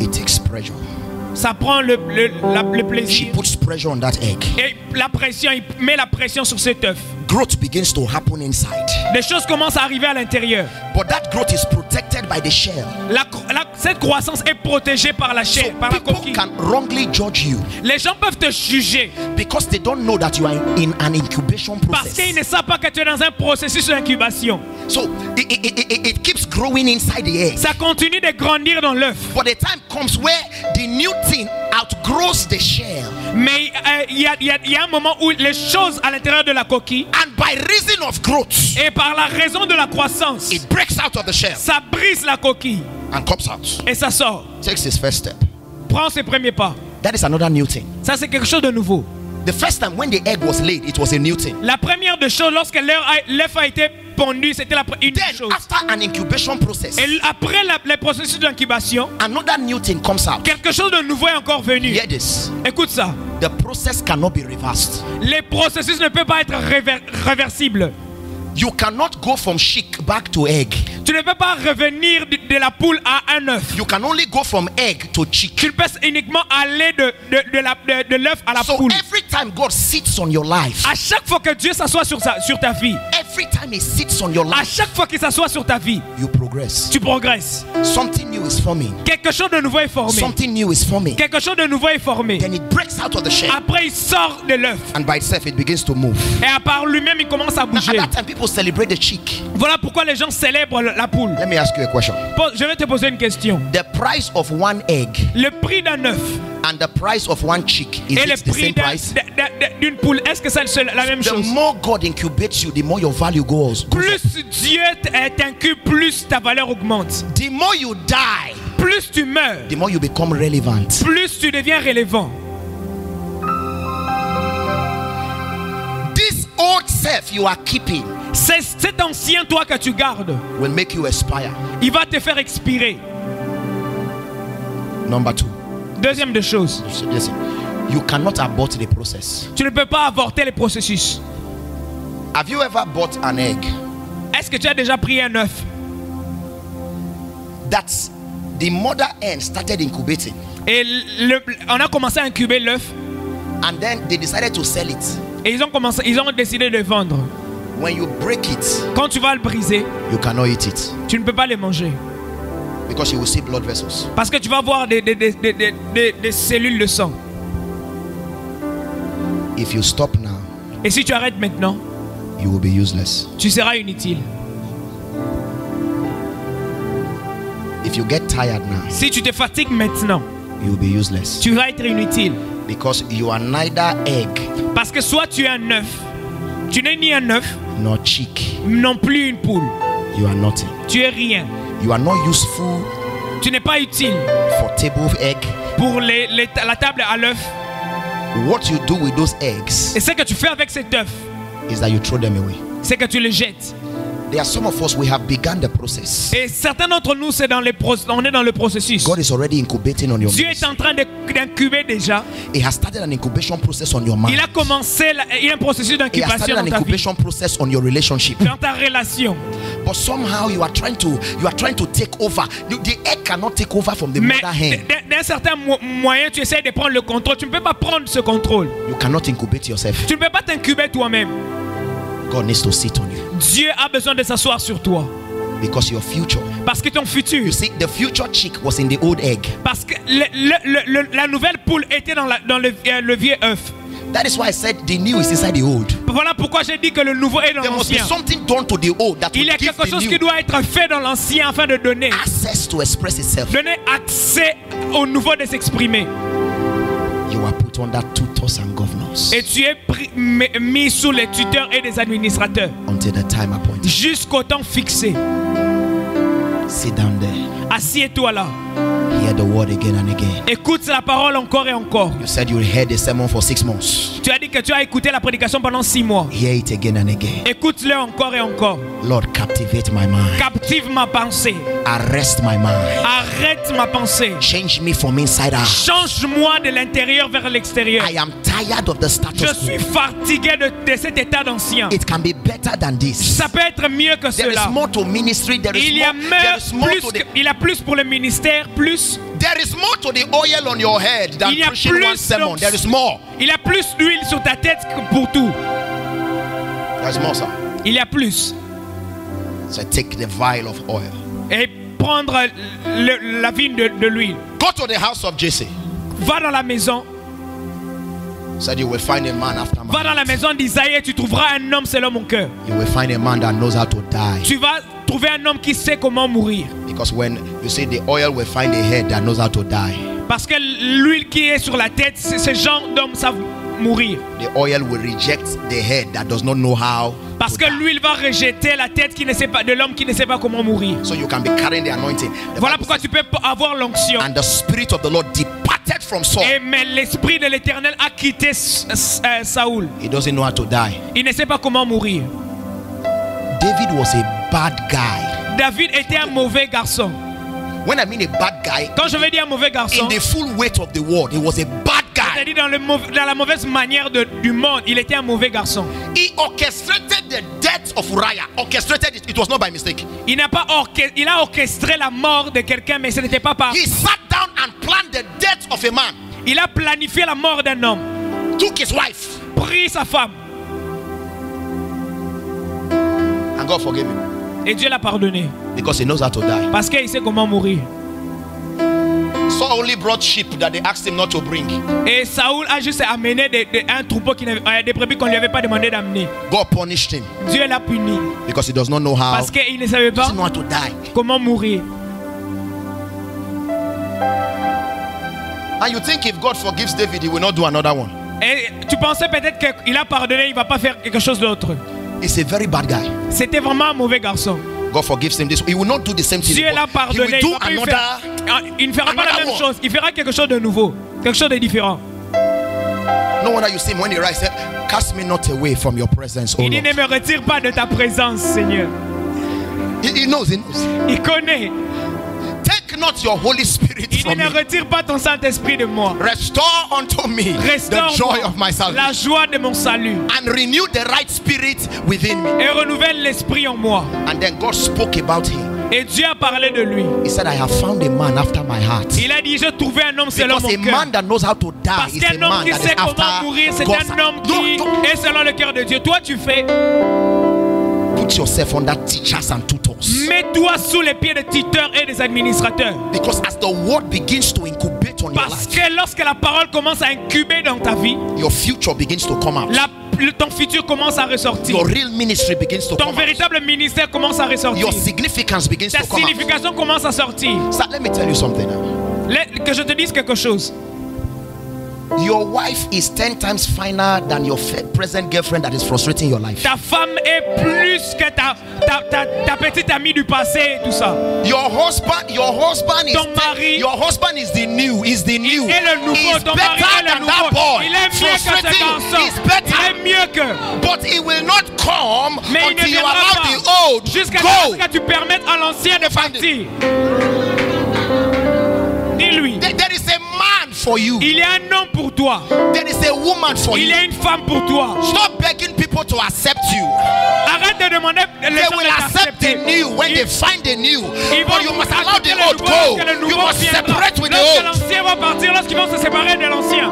It takes pressure. Ça prend le She plaisir. puts pressure on that egg. Et la pression, il met la pression sur cet œuf. Growth begins to happen inside. Des choses commencent à arriver à l'intérieur. But that growth is protected by the shell. Cette croissance est protégée par la chair, par la People coquille. can wrongly judge you Les gens peuvent te juger because they don't know that you are in an incubation parce qu'ils process. ne savent pas que tu es dans un processus d'incubation. So it keeps growing inside the egg. Ça continue de grandir dans l'œuf. But the time comes where the new thing outgrows the shell. Mais il y a un moment où les choses à l'intérieur de la coquille, And by reason of growth, et par la raison de la croissance, it breaks out of the shell ça brise la coquille and comes out. et ça sort. Takes its first step. Prends ses premiers pas. That is another new thing. Ça, c'est quelque chose de nouveau. The first time when the egg was laid, it was a new thing. La première des choses, lorsque l'œuf a été pondu, c'était une Then, chose. after an incubation process, Et après le processus d'incubation, another new thing comes out. quelque chose de nouveau est encore venu. Hear this. Écoute ça. The process cannot be reversed. Les processus ne peuvent pas être réversibles. You cannot go from chick back to egg. Tu ne peux pas revenir de la poule à un œuf. You can only go from egg to chick. Tu peux uniquement aller de l'œuf à la So poule. every time God sits on your life, À chaque fois que Dieu s'assoit sur ta vie, every time He sits on your à life, chaque fois qu'il s'assoit sur ta vie, you progress. tu progresses. Something new is forming. Quelque chose de nouveau est formé. Something new is forming. Quelque chose de nouveau est formé. Then it breaks out of the shell, Après, il sort de l'œuf. and by itself it begins to move. Et à part lui-même, il commence à Now, at bouger. that time, people celebrate the chick. Voilà pourquoi les gens célèbrent la poule. Let me ask you a question. Je vais te poser une question. The price of one egg Le prix d'un œuf and the price of one chick, is et le it the prix same price? d'une poule, est-ce que c'est la même The chose? more God incubates you, the more your value goes up. Plus Dieu t'incube, plus ta valeur augmente. The more you die, Plus tu meurs, the more you become relevant. plus tu deviens relevant. This old self you are keeping Cet ancien toi que tu gardes, will make you expire. il va te faire expirer. Number two, Deuxième des choses, listen, you cannot abort the process. tu ne peux pas avorter les processus. Have you ever bought an egg Est-ce que tu as déjà pris un œuf that the mother hen started incubating, et on a commencé à incuber l'œuf and then they decided to sell it? et ils ont décidé de le vendre. When you break it, Quand tu vas le briser, you cannot eat it tu ne peux pas le manger because you will see blood vessels. parce que tu vas voir des cellules de sang. If you stop now, Et si tu arrêtes maintenant, you will be useless. tu seras inutile. If you get tired now, Si tu te fatigues maintenant, you will be useless tu vas être inutile. because you are neither egg Parce que soit tu es un œuf, tu n'es ni un œuf, nor chick. non plus une poule. You are nothing. Tu es rien. You are not useful Tu n'es pas utile for table egg. pour la table à l'œuf. What you do with those eggs Et ce que tu fais avec cet œuf, is that you throw them away. c'est que tu le jettes. There are some of us, we have begun the process. Et certains d'entre nous, on est dans le processus. God is already incubating on your Dieu mind. est en train d'incuber déjà. He has started an incubation process on your Il mind. a commencé, il y a un processus He has d'incubation started dans an ta vie, incubation process on your relationship. dans ta relation. But somehow you are trying to take over. The egg cannot take over from the Mais mother hen. d'un certain moyen, tu essaies de prendre le contrôle. Tu ne peux pas prendre ce contrôle. You cannot incubate yourself. Tu ne peux pas t'incuber toi-même. God needs to sit on you Dieu a besoin de s'asseoir sur toi. because your future Parce que ton futur. You see, the future chick was in the old egg. Parce que la nouvelle poule était dans le vieux œuf. That is why I said the new is inside the old. Voilà pourquoi j'ai dit que le nouveau est dans There must be l'ancien. something done to the old that Il will y a give quelque the chose qui new doit être fait dans l'ancien afin de donner access to express itself. accès au nouveau de s'exprimer. You are put under tutors and governors Et tu es mis sous les tuteurs et les administrateurs until the time appointed. jusqu'au temps fixé. Sit down there. Assieds-toi là. Hear the word again and again. Écoute la parole encore et encore. You said you heard the sermon for 6 months. Tu as dit que tu as écouté la prédication pendant 6 mois. Hear it again and again. Écoute-le encore et encore. Lord, captivate my mind. Captive ma pensée. Arrest my mind. Arrête ma pensée. Change me from inside out. Change-moi de l'intérieur vers l'extérieur. I am tired of the Je status suis quo. fatigué de cet état d'ancien. It can be better than this. Ça peut être mieux que There is cela. more to ministry. There is Il y a more to the il y a plus pour le ministère, plus. There is more to the oil on your head than Il y a preaching one plus sermon. donc- There is more. Il y a plus d'huile sur ta tête que pour tout. There's more, sir. Il y a plus. So take the vial of oil. Et prendre la vigne de l'huile. Go to the house of Jesse. Va dans la maison. Said you will find a man after my Va dans la maison d'Isaïe et tu trouveras un homme selon mon cœur. You will find a man that knows how to die. Tu vas trouver un homme qui sait comment mourir. Because when you see the oil will find a head that knows how to die. Parce que l'huile qui est sur la tête, ce genre d'hommes savent mourir. The oil will reject the head that does not know how. Parce to que die. l'huile va rejeter la tête qui ne sait pas, de l'homme qui ne sait pas comment mourir. So you can be carrying the anointing. The Voilà Bible pourquoi says, tu peux avoir l'onction. and the spirit of the Lord departed from Saul. Mais l'esprit de l'Éternel a quitté Saoul. He doesn't know how to die. Il ne sait pas comment mourir. David was a bad guy. David était un mauvais garçon. When I mean a bad guy, Quand je veux dire un mauvais garçon, in the full weight of the word, he was a bad guy. c'est-à-dire dans la mauvaise manière du monde, il était un mauvais garçon. He orchestrated the death of Uriah. Orchestrated it. It was not by mistake. Il a orchestré la mort de quelqu'un, mais ce n'était pas par. He sat down and planned the death of a man. Il a planifié la mort d'un homme, Took his wife. pris sa femme, And God forgave him. et Dieu l'a pardonné. Because he knows how to die. Parce qu'il sait comment mourir. Saul only brought sheep that they asked him not to bring. Et Saoul a juste amené un troupeau, des brebis qu'on ne lui avait pas demandé d'amener. God punished him. Dieu l'a puni. Because he does not know how. Parce qu'il ne savait He pas doesn't know how to die. comment mourir. And you think if God forgives David, he will not do another one. Et tu pensais peut-être qu'il a pardonné, il ne va pas faire quelque chose d'autre. He's a very bad guy. C'était vraiment un mauvais garçon. God forgives him this. He will not do the same thing. Dieu l'a He pardonné. will do another. Il ne fera pas la another même one. chose. Il fera quelque chose de nouveau. Quelque chose de différent. No wonder you see him when he writes, cast me not away from your presence, O Il dit, ne Lord. me retire pas de ta présence, Seigneur. He knows, he knows. Il connaît. Take not your Holy Spirit Il dit, from ne me. retire pas ton Saint-Esprit de moi. Restore unto me the Restaure joy of my la salvation. joie de mon salut. And renew the right spirit within me. Et renouvelle l'esprit en moi. And then God spoke about him. Et Dieu a parlé de lui. He said, I have found a man after my heart. Il a dit, j'ai trouvé un homme selon Because mon a cœur. man that knows how to die Parce is a qu'un homme man qui that sait is comment after mourir, c'est God's un homme qui Don't est selon le cœur de Dieu. Toi, tu fais. put yourself under teachers and tutors. Mets-toi sous les pieds des tuteurs et des administrateurs. Because as the word begins to incubate on your Parce life, que lorsque la parole commence à incuber dans ta vie, your future begins to come out. ton futur commence à ressortir. Your real ministry begins to Ton come out. véritable ministère commence à ressortir. Your significance begins Ta to come out. signification commence à sortir. So let me tell you something now. Que je te dise quelque chose. Your wife is 10 times finer than your present girlfriend that is frustrating your life. Ta femme est plus que ta petite amie du passé et tout ça. Your husband is Ton mari. your husband is the new. Is the new. Et le nouveau, He's ton mari better est le than that nouveau. boy. Il est mieux que ce Frustrating. garçon. He's better. Il est mieux que. But it will not come Mais il ne until you viendra allow pas the old jusqu'à go. ce que tu permettes à l'ancien de partir. Dis-lui, There is a man for you. il y a un homme pour toi. There is a woman for Il y you. a une femme pour toi. Stop begging people to accept you. Arrête de demander les They gens will de accept the t'accepter. new when Ils- they find the new. Ils But vont you must allow accepter the le old nouveau go. lorsque le You nouveau must viendra. separate with the Lorsque old. l'ancien va partir, lorsqu'ils vont se séparer de l'ancien.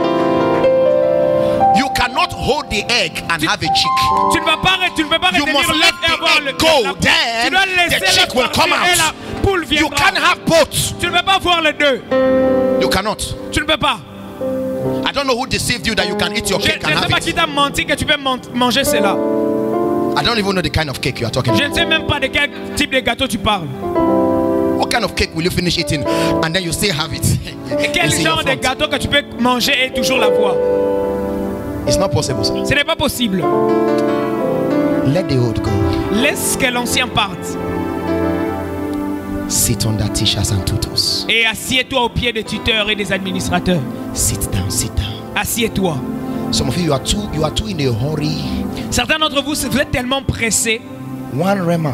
You cannot hold the egg and have a chick. Tu ne peux pas You retenir must l'œuf let et avoir the egg go. la poule. Tu Then dois the laisser chick will come et la out. poule You viendra. can't have both. Tu ne peux pas voir les deux. You cannot. Tu ne peux pas. I don't know who deceived you that you can eat your Je cake and ne sais have pas qui it. t'a menti que tu peux manger cela. I don't even know the kind of cake you are talking Je about. ne sais même pas de quel type de gâteau tu parles. What kind of cake will you finish eating and then you still have it? Et quel It's in your genre de front. gâteau que tu peux manger et toujours l'avoir? It's not possible, sir. Ce n'est pas possible. Let the old go. Laisse que l'ancien parte. Sit under teachers and tutors. Et assieds-toi au pied des tuteurs et des administrateurs. Sit down, sit down. Assieds-toi. Some of you are too in a hurry. Certains d'entre vous, vous êtes tellement pressés. One rema,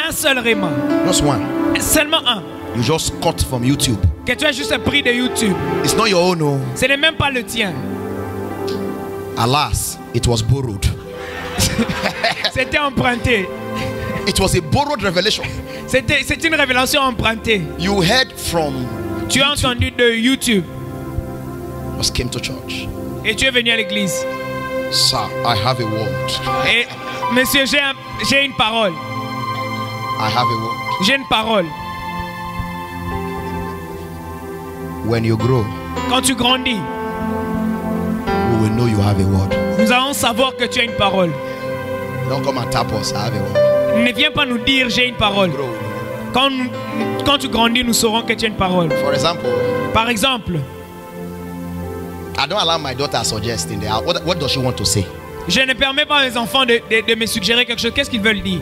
Un seul réma. just one. Seulement un. You just cut from YouTube. Que tu as juste pris de YouTube. It's not your own, no. Ce n'est même pas le tien. Alas, it was borrowed. C'était emprunté. It was a borrowed revelation. C'est une révélation empruntée. You heard from, Tu as entendu de YouTube. just came to church. Et tu es venu à l'église. Sir, I have a word. Et monsieur, j'ai une parole. I have a word. J'ai une parole. When you grow, Quand tu grandis, we will know you have a word. nous allons savoir que tu as une parole. Don't come and tap us. I have a word. Ne viens pas nous dire j'ai une parole. Grow. Quand tu grandis, nous saurons que tu as une parole. For example, Par exemple, I don't allow my daughter to suggest in the house. What does she want to say? je ne permets pas à mes enfants de me suggérer quelque chose. Qu'est-ce qu'ils veulent dire?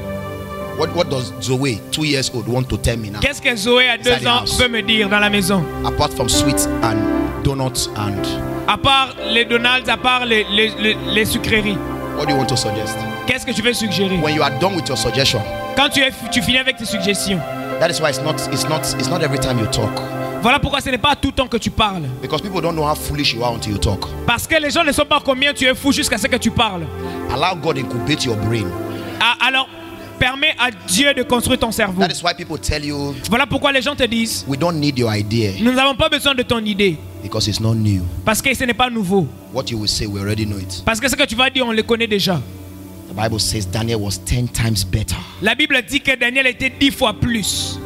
What does Zoe, 2 years old, want to tell me now? Qu'est-ce que Zoé à 2 Inside the ans house. peut me dire dans la maison? Apart from sweets and donuts and À part les Donald's, à part les sucreries. what do you want to suggest? Qu'est-ce que tu veux suggérer? When you are done with your suggestion, Quand tu finis avec tes suggestions. that is why it's not every time you talk. Voilà pourquoi ce n'est pas tout le temps que tu parles. Because people don't know how foolish you are until you talk. Parce que les gens ne savent pas combien tu es fou jusqu'à ce que tu parles. Allow God incubate your brain. Alors, permets à Dieu de construire ton cerveau. That is why people tell you Voilà pourquoi les gens te disent, we don't need your idea nous n'avons pas besoin de ton idée. because it's not new. Parce que ce n'est pas nouveau. What you will say, we already know it. Parce que ce que tu vas dire, on le connaît déjà. The Bible says Daniel was 10 times better. La Bible dit que Daniel était 10 fois plus.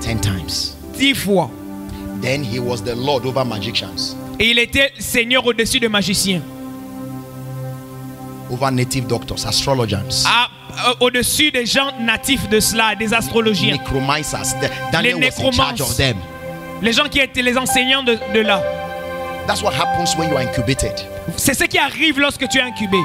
10 times. 10 fois. Then he was the Lord over magicians, Et il était Seigneur au-dessus des magiciens. over native doctors, astrologers, Au-dessus des gens natifs de cela, des astrologiens. necromancers. Daniel Les was in charge of nécromances. them. Les gens qui étaient les enseignants de là. That's what happens when you are incubated. C'est ce qui arrive lorsque tu es incubé.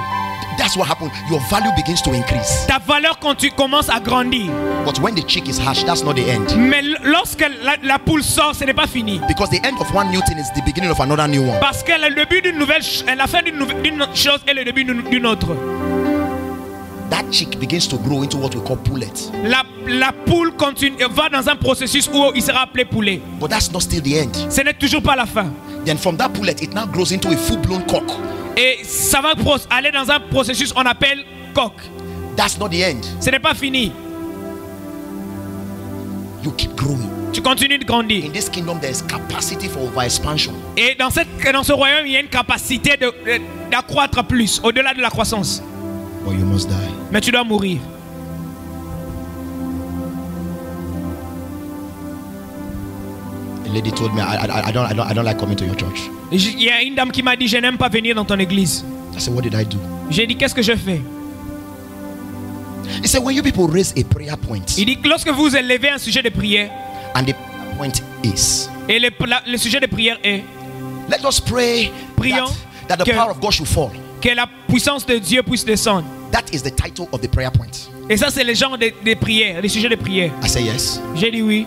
That's what happens. Your value begins to increase. Ta valeur quand tu commences à grandir. But when the chick is hatched, that's not the end. Mais lorsque la poule sort, ce n'est pas fini. Because the end of one new thing is the beginning of another new one. Parce que le début d'une nouvelle, la fin d'une chose est le début d'une autre. That chick begins to grow into what we call pullet. La poule continue, va dans un processus où il sera appelé poulet. But that's not still the end. Ce n'est toujours pas la fin. Then from that pullet, it now grows into a full-blown cock. Et ça va aller dans un processus qu'on appelle coq. That's not the end. Ce n'est pas fini. You keep growing. Tu continues de grandir. In this kingdom, there is capacity for over-expansion. Et dans ce royaume, il y a une capacité d'accroître plus, au-delà de la croissance. But you must die. Mais tu dois mourir. A lady told me, I don't like coming to your church. Il y a une dame qui m'a dit, je n'aime pas venir dans ton église. I said, what did I do? J'ai dit, qu'est-ce que je fais? He said, when you people raise a prayer point, Il dit que lorsque vous élevez un sujet de prière, and the point is, et le sujet de prière est let us pray Prions that the que- power of God should fall. que la puissance de Dieu puisse descendre. That is the title of the prayer point. Et ça, c'est le genre de prières, des sujets de prière. I said, yes. J'ai dit oui.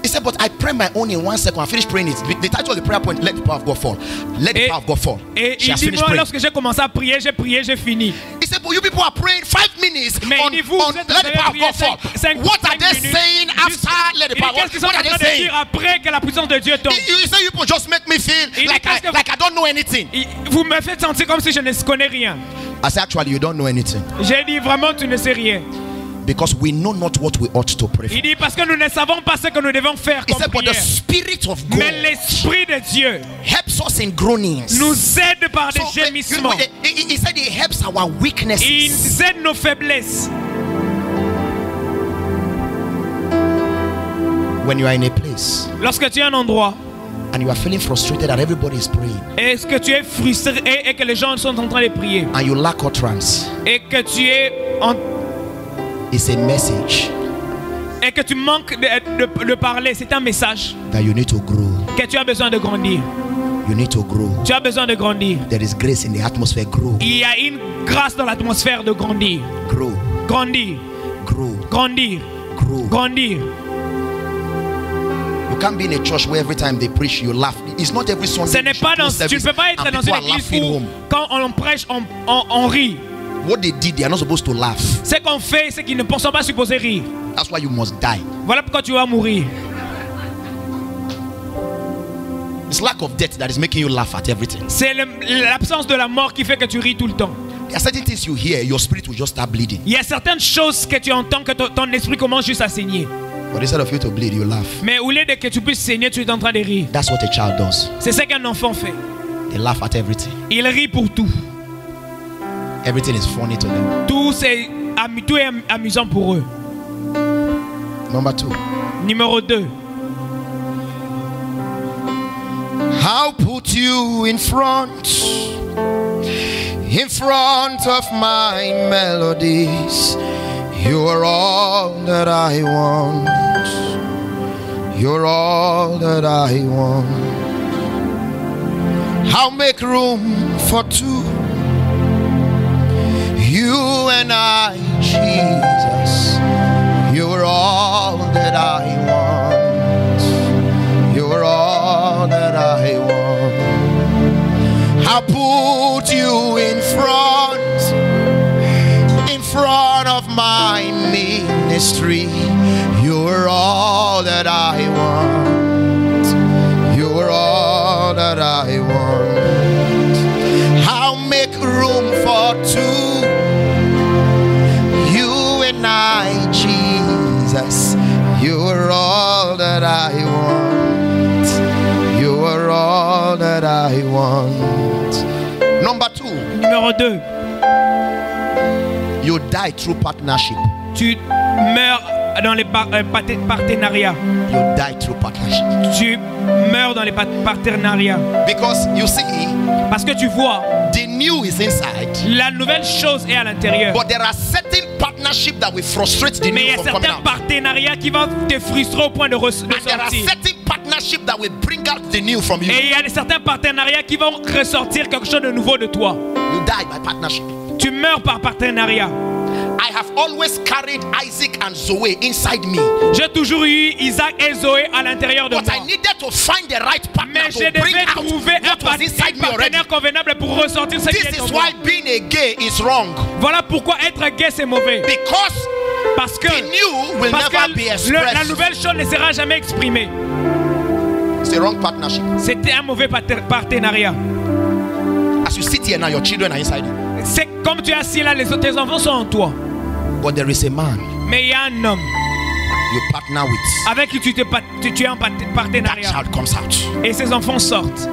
He said, but I pray my own in 1 second. I finish praying it. The title of the prayer point, let the power of God fall. Let the Et- power of God fall. Et She il has dit, finished moi, praying. lorsque j'ai commencé à prier, j'ai fini. He said, but you people are praying 5 minutes Mais on, il dit, vous on êtes let the power of God prier fall. cinq What are they minutes saying juste- after let the Il dit, power of qu'est-ce qu'ils sont God? en What are train they de saying? dire après que la puissance de Dieu tombe? You say you people just make me feel Il dit, like qu'est-ce que- I don't know anything. Vous me faites sentir comme si je ne connais rien. I said, actually, you don't know anything. J'ai dit, vraiment, tu ne sais rien. Because we know not what we ought to pray for. Il dit, parce que nous ne savons pas ce que nous devons faire He comme said, but the prière. Spirit of God Mais l'Esprit de Dieu helps us in groanings. nous aide par des So, gémissements. he said he helps our weaknesses. Il aide nos faiblesses. When you are in a place Lorsque tu es à un endroit, and you are feeling frustrated that everybody is praying, est-ce que tu es frustré et que les gens sont en train de prier, and you lack utterance, et que tu es en it's a message et que tu manques de parler, c'est un message that you need to grow. que tu as besoin de grandir. You need to grow. Tu as besoin de grandir. There is grace in the atmosphere. Grow. Il y a une grâce dans l'atmosphère de grandir. Grow. Grandir, Grow. grandir, Grow. grandir. You can't be in a church where every time they preach you laugh. It's not every Sunday. Ce n'est pas dans, tu ne peux pas être dans une église où quand on prêche, on rit. What they did, they are not supposed to laugh. Ce qu'on fait, c'est qu'ils ne sont pas supposés rire. That's why you must die. Voilà pourquoi tu vas mourir. It's lack of death that is making you laugh at everything. C'est l'absence de la mort qui fait que tu ris tout le temps. There are certain things you hear, your spirit will just start bleeding. Il y a certaines choses que tu entends que ton esprit commence juste à saigner. But instead of you to bleed, you laugh. Mais au lieu de que tu puisses saigner, tu es en train de rire. That's what a child does. C'est ce qu'un enfant fait. They laugh at everything. Il rit pour tout. Everything is funny to them. Tout est amusant pour eux. Number 2. Numéro 2. I'll put you in front of my melodies. You are all that I want. You're all that I want. I'll make room for two. You and I, Jesus. You're all that I want. You're all that I want. I'll put you in front of my ministry. You're all that I want. You're all that I want. I'll make room for two. You and I, Jesus. You're all that I want. You are all that I want. Number 2. Numéro 2. You die through partnership. Tu meurs dans les partenariats. You die through partnership. Tu meurs dans les partenariats. Because you see, Parce que tu vois, the new is inside. la nouvelle chose est à l'intérieur. But there are certain partnerships that will frustrate the Mais il y new a from coming certains out. partenariats qui vont te frustrer au point de And there are sortir. certain partnerships that will bring out the new from you. Et il y a certains partenariats qui vont ressortir quelque chose de nouveau de toi. You die by partnership. Tu meurs par partenariat. I have always carried Isaac and Zoe inside me. J'ai toujours eu Isaac et Zoé à l'intérieur de But moi. I needed to find the right partner Mais je to bring devais out trouver un what was inside me already. partenaire convenable pour ressortir ce qui This est en is moi. why being a gay is wrong. Voilà pourquoi être gay c'est mauvais. Because Parce que, the new will parce never que be la expressed. nouvelle chose ne sera jamais exprimée. It's a wrong partnership. C'était un mauvais partenariat. As you sit here now, your children are inside you. C'est comme tu es assis là, tes enfants sont en toi. But there is a man Mais il y a un homme you partner with. avec qui tu es en That partenariat. child comes out. Et ses enfants sortent.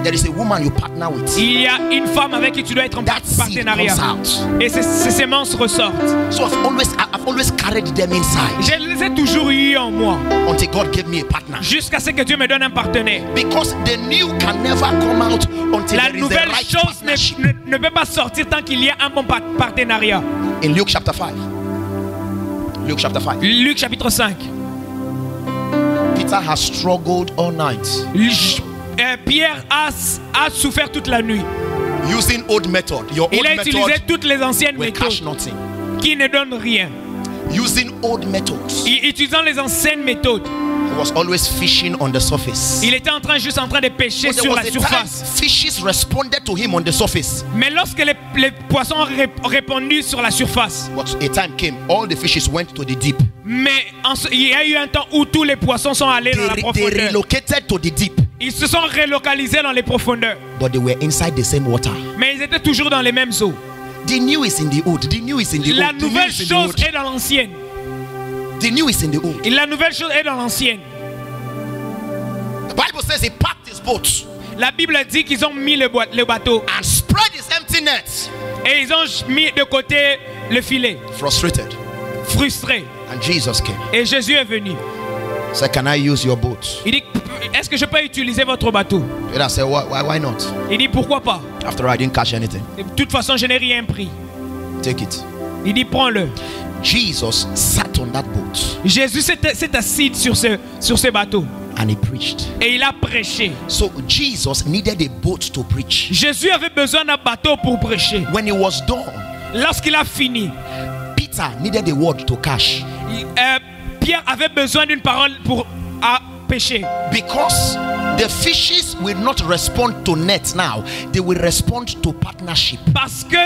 There is a woman you partner with. Il y a une femme avec qui tu dois être en That seed partenariat. comes out. Et ces semences ressortent. So I've always carried them inside Je les ai toujours eu en moi. until God gave me a partner. Jusqu'à ce que Dieu me donne un partenaire. Because the new can never come out until La there is the nouvelle right chose partnership. ne peut pas sortir tant qu'il y a un bon partenariat. In Luke chapter 5. Luke chapter 5. Luc chapitre 5. Peter has struggled all night Pierre a souffert toute la nuit. using old method. Your Il old a utilisé method toutes les anciennes will catch méthodes nothing. qui ne donnent rien. Using old methods. Utilisant les anciennes méthodes, He was always fishing on the surface. il était juste en train de pêcher But there sur was la a surface. time fishes responded to him on the surface. Mais lorsque les poissons ont répondu sur la surface, But a time came, all the fishes went to the deep. mais il y a eu un temps où tous les poissons sont allés dans la They profondeur. relocated to the deep. Ils se sont relocalisés dans les profondeurs. But they were inside the same water. Mais ils étaient toujours dans les mêmes eaux. The new is in the old. The new is in the La old. The new nouvelle is in the chose old. est dans l'ancienne. The new is in the old. Et la nouvelle chose est dans l'ancienne. The Bible says he packed his boat La Bible dit qu'ils ont mis le bateau and spread his empty net. et ils ont mis de côté le filet, Frustrated. frustrés. And Jesus came. Et Jésus est venu. Said, can I use your boat? Il dit, est-ce que je peux utiliser votre bateau? Peter said, why not? Il dit, pourquoi pas? After all, I didn't catch anything. De toute façon, je n'ai rien pris. Take it. Il dit, prends-le. Jesus sat on that boat Jésus s'est assis sur ce bateau and he preached. et il a prêché. So Jesus needed a boat to preach. Jésus avait besoin d'un bateau pour prêcher. When he was done, Lorsqu'il a fini, Peter needed a word to catch. Pierre avait besoin d'une parole pour pêcher. Because the fishes will not respond to net now, they will respond to partnership. Parce que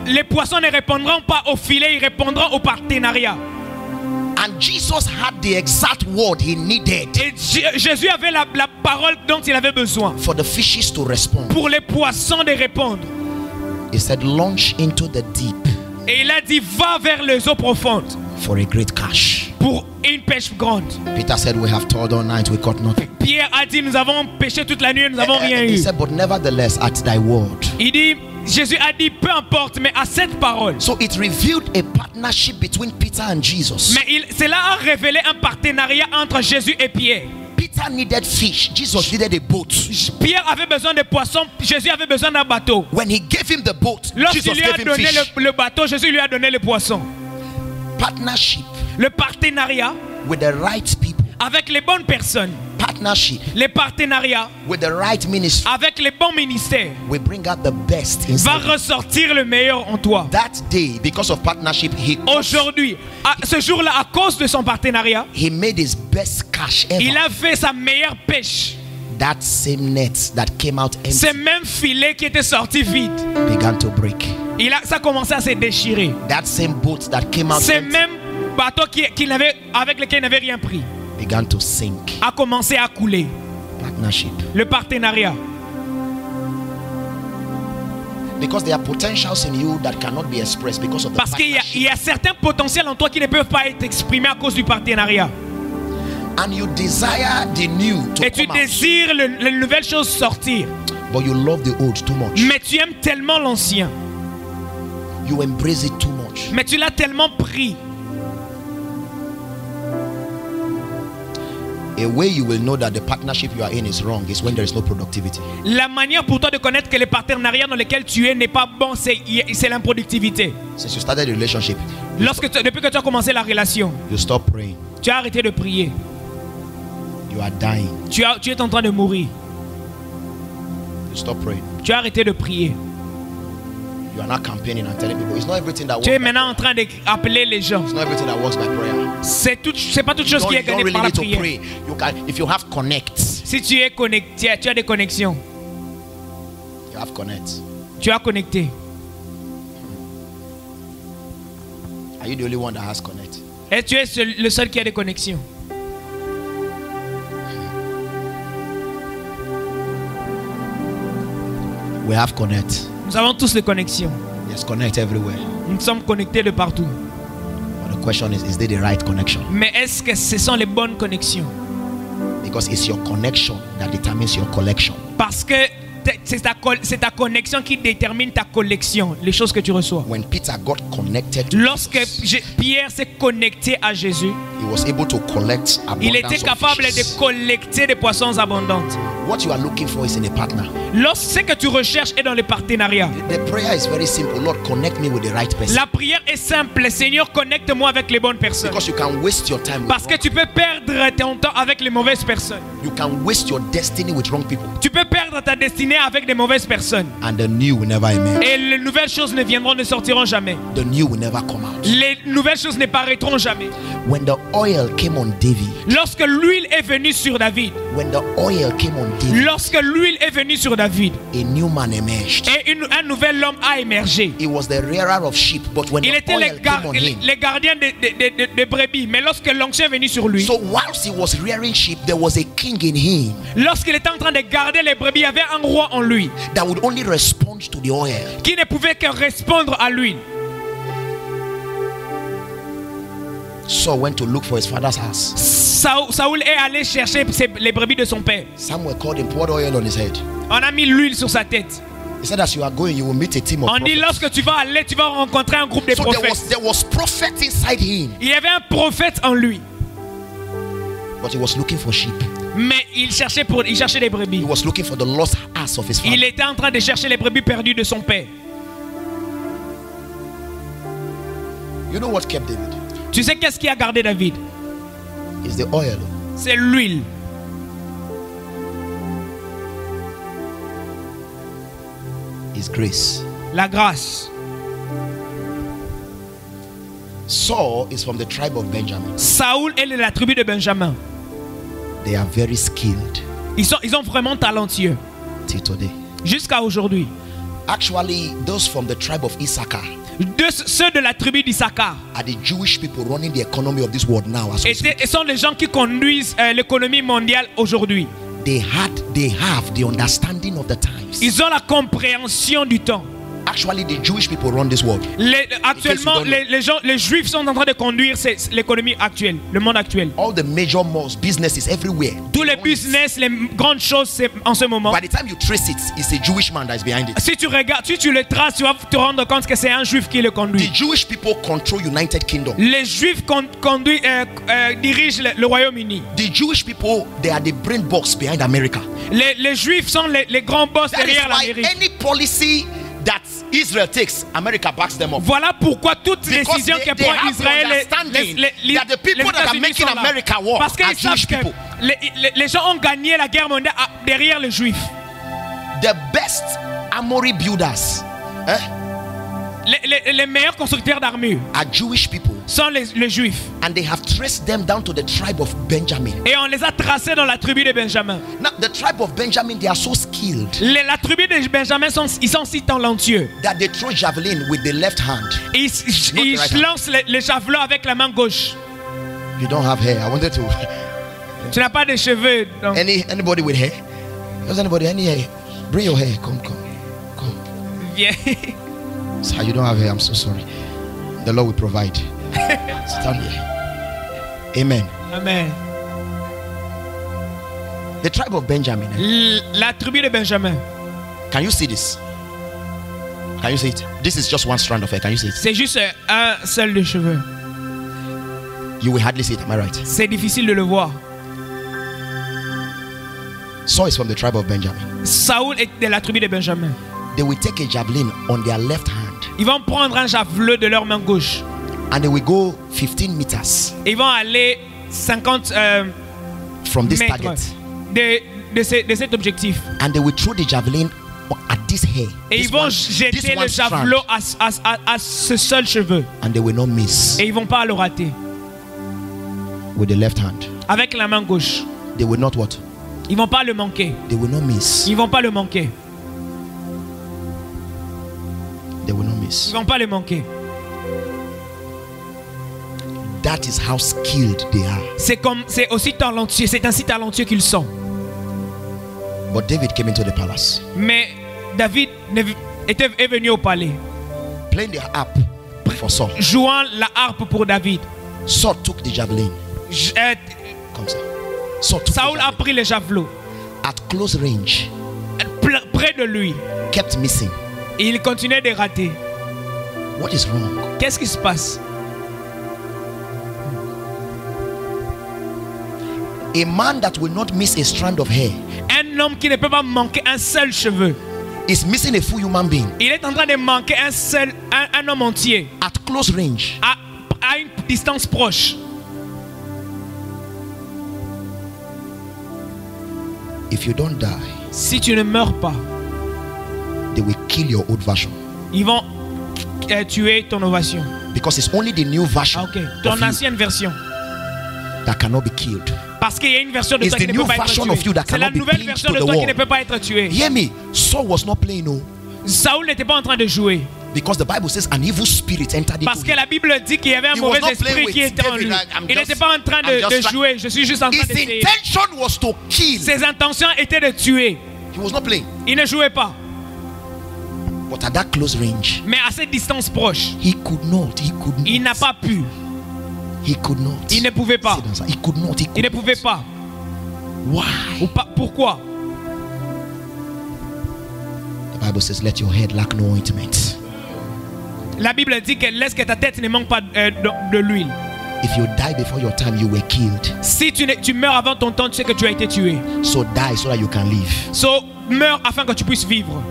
les poissons ne répondront pas au filet, ils répondront au partenariat. And Jesus had the exact word he needed Et Jésus avait la parole dont il avait besoin for the fishes to respond. pour les poissons de répondre. He said, launch into the deep Et il a dit, va vers les eaux profondes for a great catch. pour une pêche grande. Peter said, we have toiled all night, we caught nothing. Pierre a dit, nous avons pêché toute la nuit, nous n'avons rien He eu. said, but nevertheless, at thy word. Il dit, Jésus a dit, peu importe, mais à cette parole. So it revealed a partnership between Peter and Jesus. Mais cela a révélé un partenariat entre Jésus et Pierre. Peter needed fish, Jesus needed a boat. Pierre avait besoin de poissons, Jésus avait besoin d'un bateau. When he gave him the boat, Lorsqu'il Jesus lui a gave him donné fish. le bateau, Jésus lui a donné le poisson. Partnership Le partenariat with the right people. avec les bonnes personnes. Partnership Les partenariats with the right ministry avec les bons ministères will bring out the best va inside. ressortir le meilleur en toi. That day, because of partnership, Aujourd'hui, ce jour-là, à cause de son partenariat, he made his best cash ever. il a fait sa meilleure pêche. That same net that came out Ce empty même filet qui était sorti vide, began to break. ça a commencé à se déchirer. That same boat that came out Ce empty même bateau avec lequel il n'avait rien pris began to sink. a commencé à couler. Partnership. Le partenariat. Because there are potentials in you that cannot be expressed because of the Parce qu'il partnership. y a certains potentiels en toi qui ne peuvent pas être exprimés à cause du partenariat. And you desire the new to Et tu come out, désires les nouvelles choses sortir. but you love the old too much. Mais tu aimes tellement l'ancien. You embrace it too much. Mais tu l'as tellement pris. A way you will know that the partnership you are in is wrong is when there is no productivity. La manière pour toi de connaître que le partenariat dans lequel tu es n'est pas bon, c'est l'improductivité. Since you started the relationship, Depuis que tu as commencé la relation, you stop praying. tu as arrêté de prier. You are dying. Tu es en train de mourir. You stop praying. Tu as arrêté de prier. You are not campaigning and telling people it's not everything that works. Tu es by maintenant prayer. en train d'appeler les gens. It's not everything that works by prayer. C'est pas toute chose qui You est don't gagnée really par la need to prière. pray. You can, if you have connect, Si tu es connecté, tu as des connexions. you have connect. Tu as connecté. Are you the only one that has connect? Et tu es le seul qui a des connexions. We have connect. Nous avons tous des connexions. There's connect everywhere. Nous sommes connectés de partout. But the question is they the right connection? Mais est-ce que ce sont les bonnes connexions? Because it's your connection that determines your collection. Parce que c'est ta connexion qui détermine ta collection, les choses que tu reçois. When Peter got connected to Lorsque Jesus, Pierre s'est connecté à Jésus, he was able to collect il était abundance of capable fishes. de collecter des poissons abondantes. What you are looking for is in a partner. Ce que tu recherches est dans le partenariat. The prayer is very simple. Lord, connect me with the right person. La prière est simple. Seigneur, connecte-moi avec les bonnes personnes. Because you can waste your time with Parce que wrong. tu peux perdre ton temps avec les mauvaises personnes. You can waste your destiny with wrong people. Tu peux perdre ta destinée avec des mauvaises personnes. And the new will never emerge. Et les nouvelles choses ne sortiront jamais. The new will never come out. Les nouvelles choses ne paraîtront jamais. When the oil came on David, Lorsque l'huile est venue sur David, when the oil came on David, lorsque l'huile est venue sur David, a new man emerged. et un nouvel homme a émergé. He was the rearer of sheep, but when Il the était oil came on him, les gardiens de brebis. Mais lorsque l'onction est venue sur lui, so whilst he was rearing sheep, there was a king in him lorsqu'il était en train de garder les brebis, il y avait un roi en lui that would only respond to the oil. qui ne pouvait que répondre à l'huile. Saul went to look for his father's house. Saoul est allé chercher les brebis de son père. Samuel called him, poured oil on his head. On a mis l'huile sur sa tête. He said, as you are going, you will meet a team of On dit, prophets. lorsque tu vas aller, tu vas rencontrer un groupe de So prophètes. there was prophet inside him, Il y avait un prophète en lui. but he was looking for sheep. Mais il cherchait des He brebis. was looking for the lost ass of his father. Il était en train de chercher les brebis perdues de son père. You know what kept David? Tu sais qu'est-ce qui a gardé David? It's the oil. C'est l'huile. It's grace. La grâce. Saul is from the tribe of Benjamin. Saoul est de la tribu de Benjamin. They are very skilled Ils sont vraiment talentueux. till today. Jusqu'à aujourd'hui. Actually, those from the tribe of Issachar Ceux de la tribu d'Issachar are the Jewish people running the economy of this world now. As we speak. et sont les gens qui conduisent l'économie mondiale aujourd'hui. They have the understanding of the times. Ils ont la compréhension du temps. Actually, the Jewish people run this world. Actuellement, les Juifs sont en train de conduire l'économie actuelle, le monde actuel. All the major malls, businesses everywhere. Tous les business, les grandes choses, c'est en ce moment. By the time you trace it, it's a Jewish man that is behind it. Si tu regardes, si tu le traces, tu vas te rendre compte que c'est un Juif qui le conduit. The Jewish people control United Kingdom. Les Juifs dirigent le Royaume-Uni. The Jewish people, they are the brain box behind America. Les Juifs sont les grands boss That is derrière why l'Amérique. any policy that Israel takes, America backs them up. Voilà pourquoi toute Because décision que they prend have the Israël, understanding that the people that are making sont là. America work Parce qu'ils are savent Jewish que people. les gens ont gagné la guerre mondiale derrière les Juifs. The best armory builders Les meilleurs constructeurs d'armures are Jewish people, sont les Juifs. and they have traced them down to the tribe of Benjamin. Et on les a tracés dans la tribu de Benjamin. Now, the tribe of Benjamin, they are so skilled La tribu de Benjamin, ils sont si talentueux. that they throw javelin with the left hand. Ils right hand. lancent les javelots avec la main gauche. You don't have hair. I wanted to. Tu n'as pas de cheveux. Donc. Anybody with hair? Does anybody any hair? Bring your hair. Come. Viens. Sir, you don't have hair. I'm so sorry. The Lord will provide. Stand here. Amen. Amen. The tribe of Benjamin. La tribu de Benjamin. Can you see this? Can you see it? This is just one strand of hair. Can you see it? C'est juste un seul de cheveux. You will hardly see it. Am I right? C'est difficile de le voir. Saul is from the tribe of Benjamin. Saoul est de la tribu de Benjamin. They will take a javelin on their left hand, Ils vont prendre un javelot de leur main gauche. and they will go 15 meters Ils vont aller 50 from this mètres target, de cet objectif. and they will throw the javelin at this hair. Et This ils vont one- jeter this le one strand, javelot à ce seul cheveu. and they will not miss Et ils vont pas le rater. with the left hand. Avec la main gauche. They will not what? Ils vont pas le manquer. They will not miss. Ils vont pas le manquer. They will not Ils miss. vont pas le manquer. That is how skilled they are. C'est aussi talentueux. C'est ainsi talentueux qu'ils sont. But David came into the palace, Mais David est venu au palais, playing the harp for Saul. jouant la harpe pour David. Saul took the javelin. Come, sir. Saul took the Saoul a javelin. pris le javelot At close range, près de lui. kept missing. Et il continuait de rater. What is wrong? Qu'est-ce qui se passe? A man that will not miss a strand of hair Un homme qui ne peut pas manquer un seul cheveu. is missing a full human being. Il est en train de manquer un homme entier At close range, à une distance proche. if you don't die, Si tu ne meurs pas, they will kill your old version, ils vont tuer ton ovation. because it's only the new version Ah, ok. of Ton you ancienne version. that cannot be killed. Parce qu'il y a une version de It's toi the qui ne new peut pas être version of you tuée. that C'est la cannot be nouvelle pinned version to de the toi qui wall. ne peut pas être tuée. Hear me. Saul was not playing, no, Saoul n'était pas en train de jouer. because the Bible says an evil spirit entered Parce into que him. la Bible dit qu'il y avait un He mauvais was not playing esprit with qui était en David, lui. like, I'm Il just- n'était pas en train I'm just de jouer. Je suis juste en train His d'essayer. intention was to kill. Ses intentions étaient de tuer. He was not playing. Il ne jouait pas. But at that close range, Mais à cette distance proche, he could not. il n'a pas pu. He could not. Il ne pouvait pas. Sit down, sir. He could not. He could Il ne not. pouvait pas. Why? Ou pas. Pourquoi? The Bible says, let your head lack no ointment. La Bible dit que laisse que ta tête ne manque pas de l'huile. If you die before your time, you were killed. Si tu meurs avant ton temps, tu sais que tu as été tué. So die so that you can live. So, meurs afin que tu puisses vivre.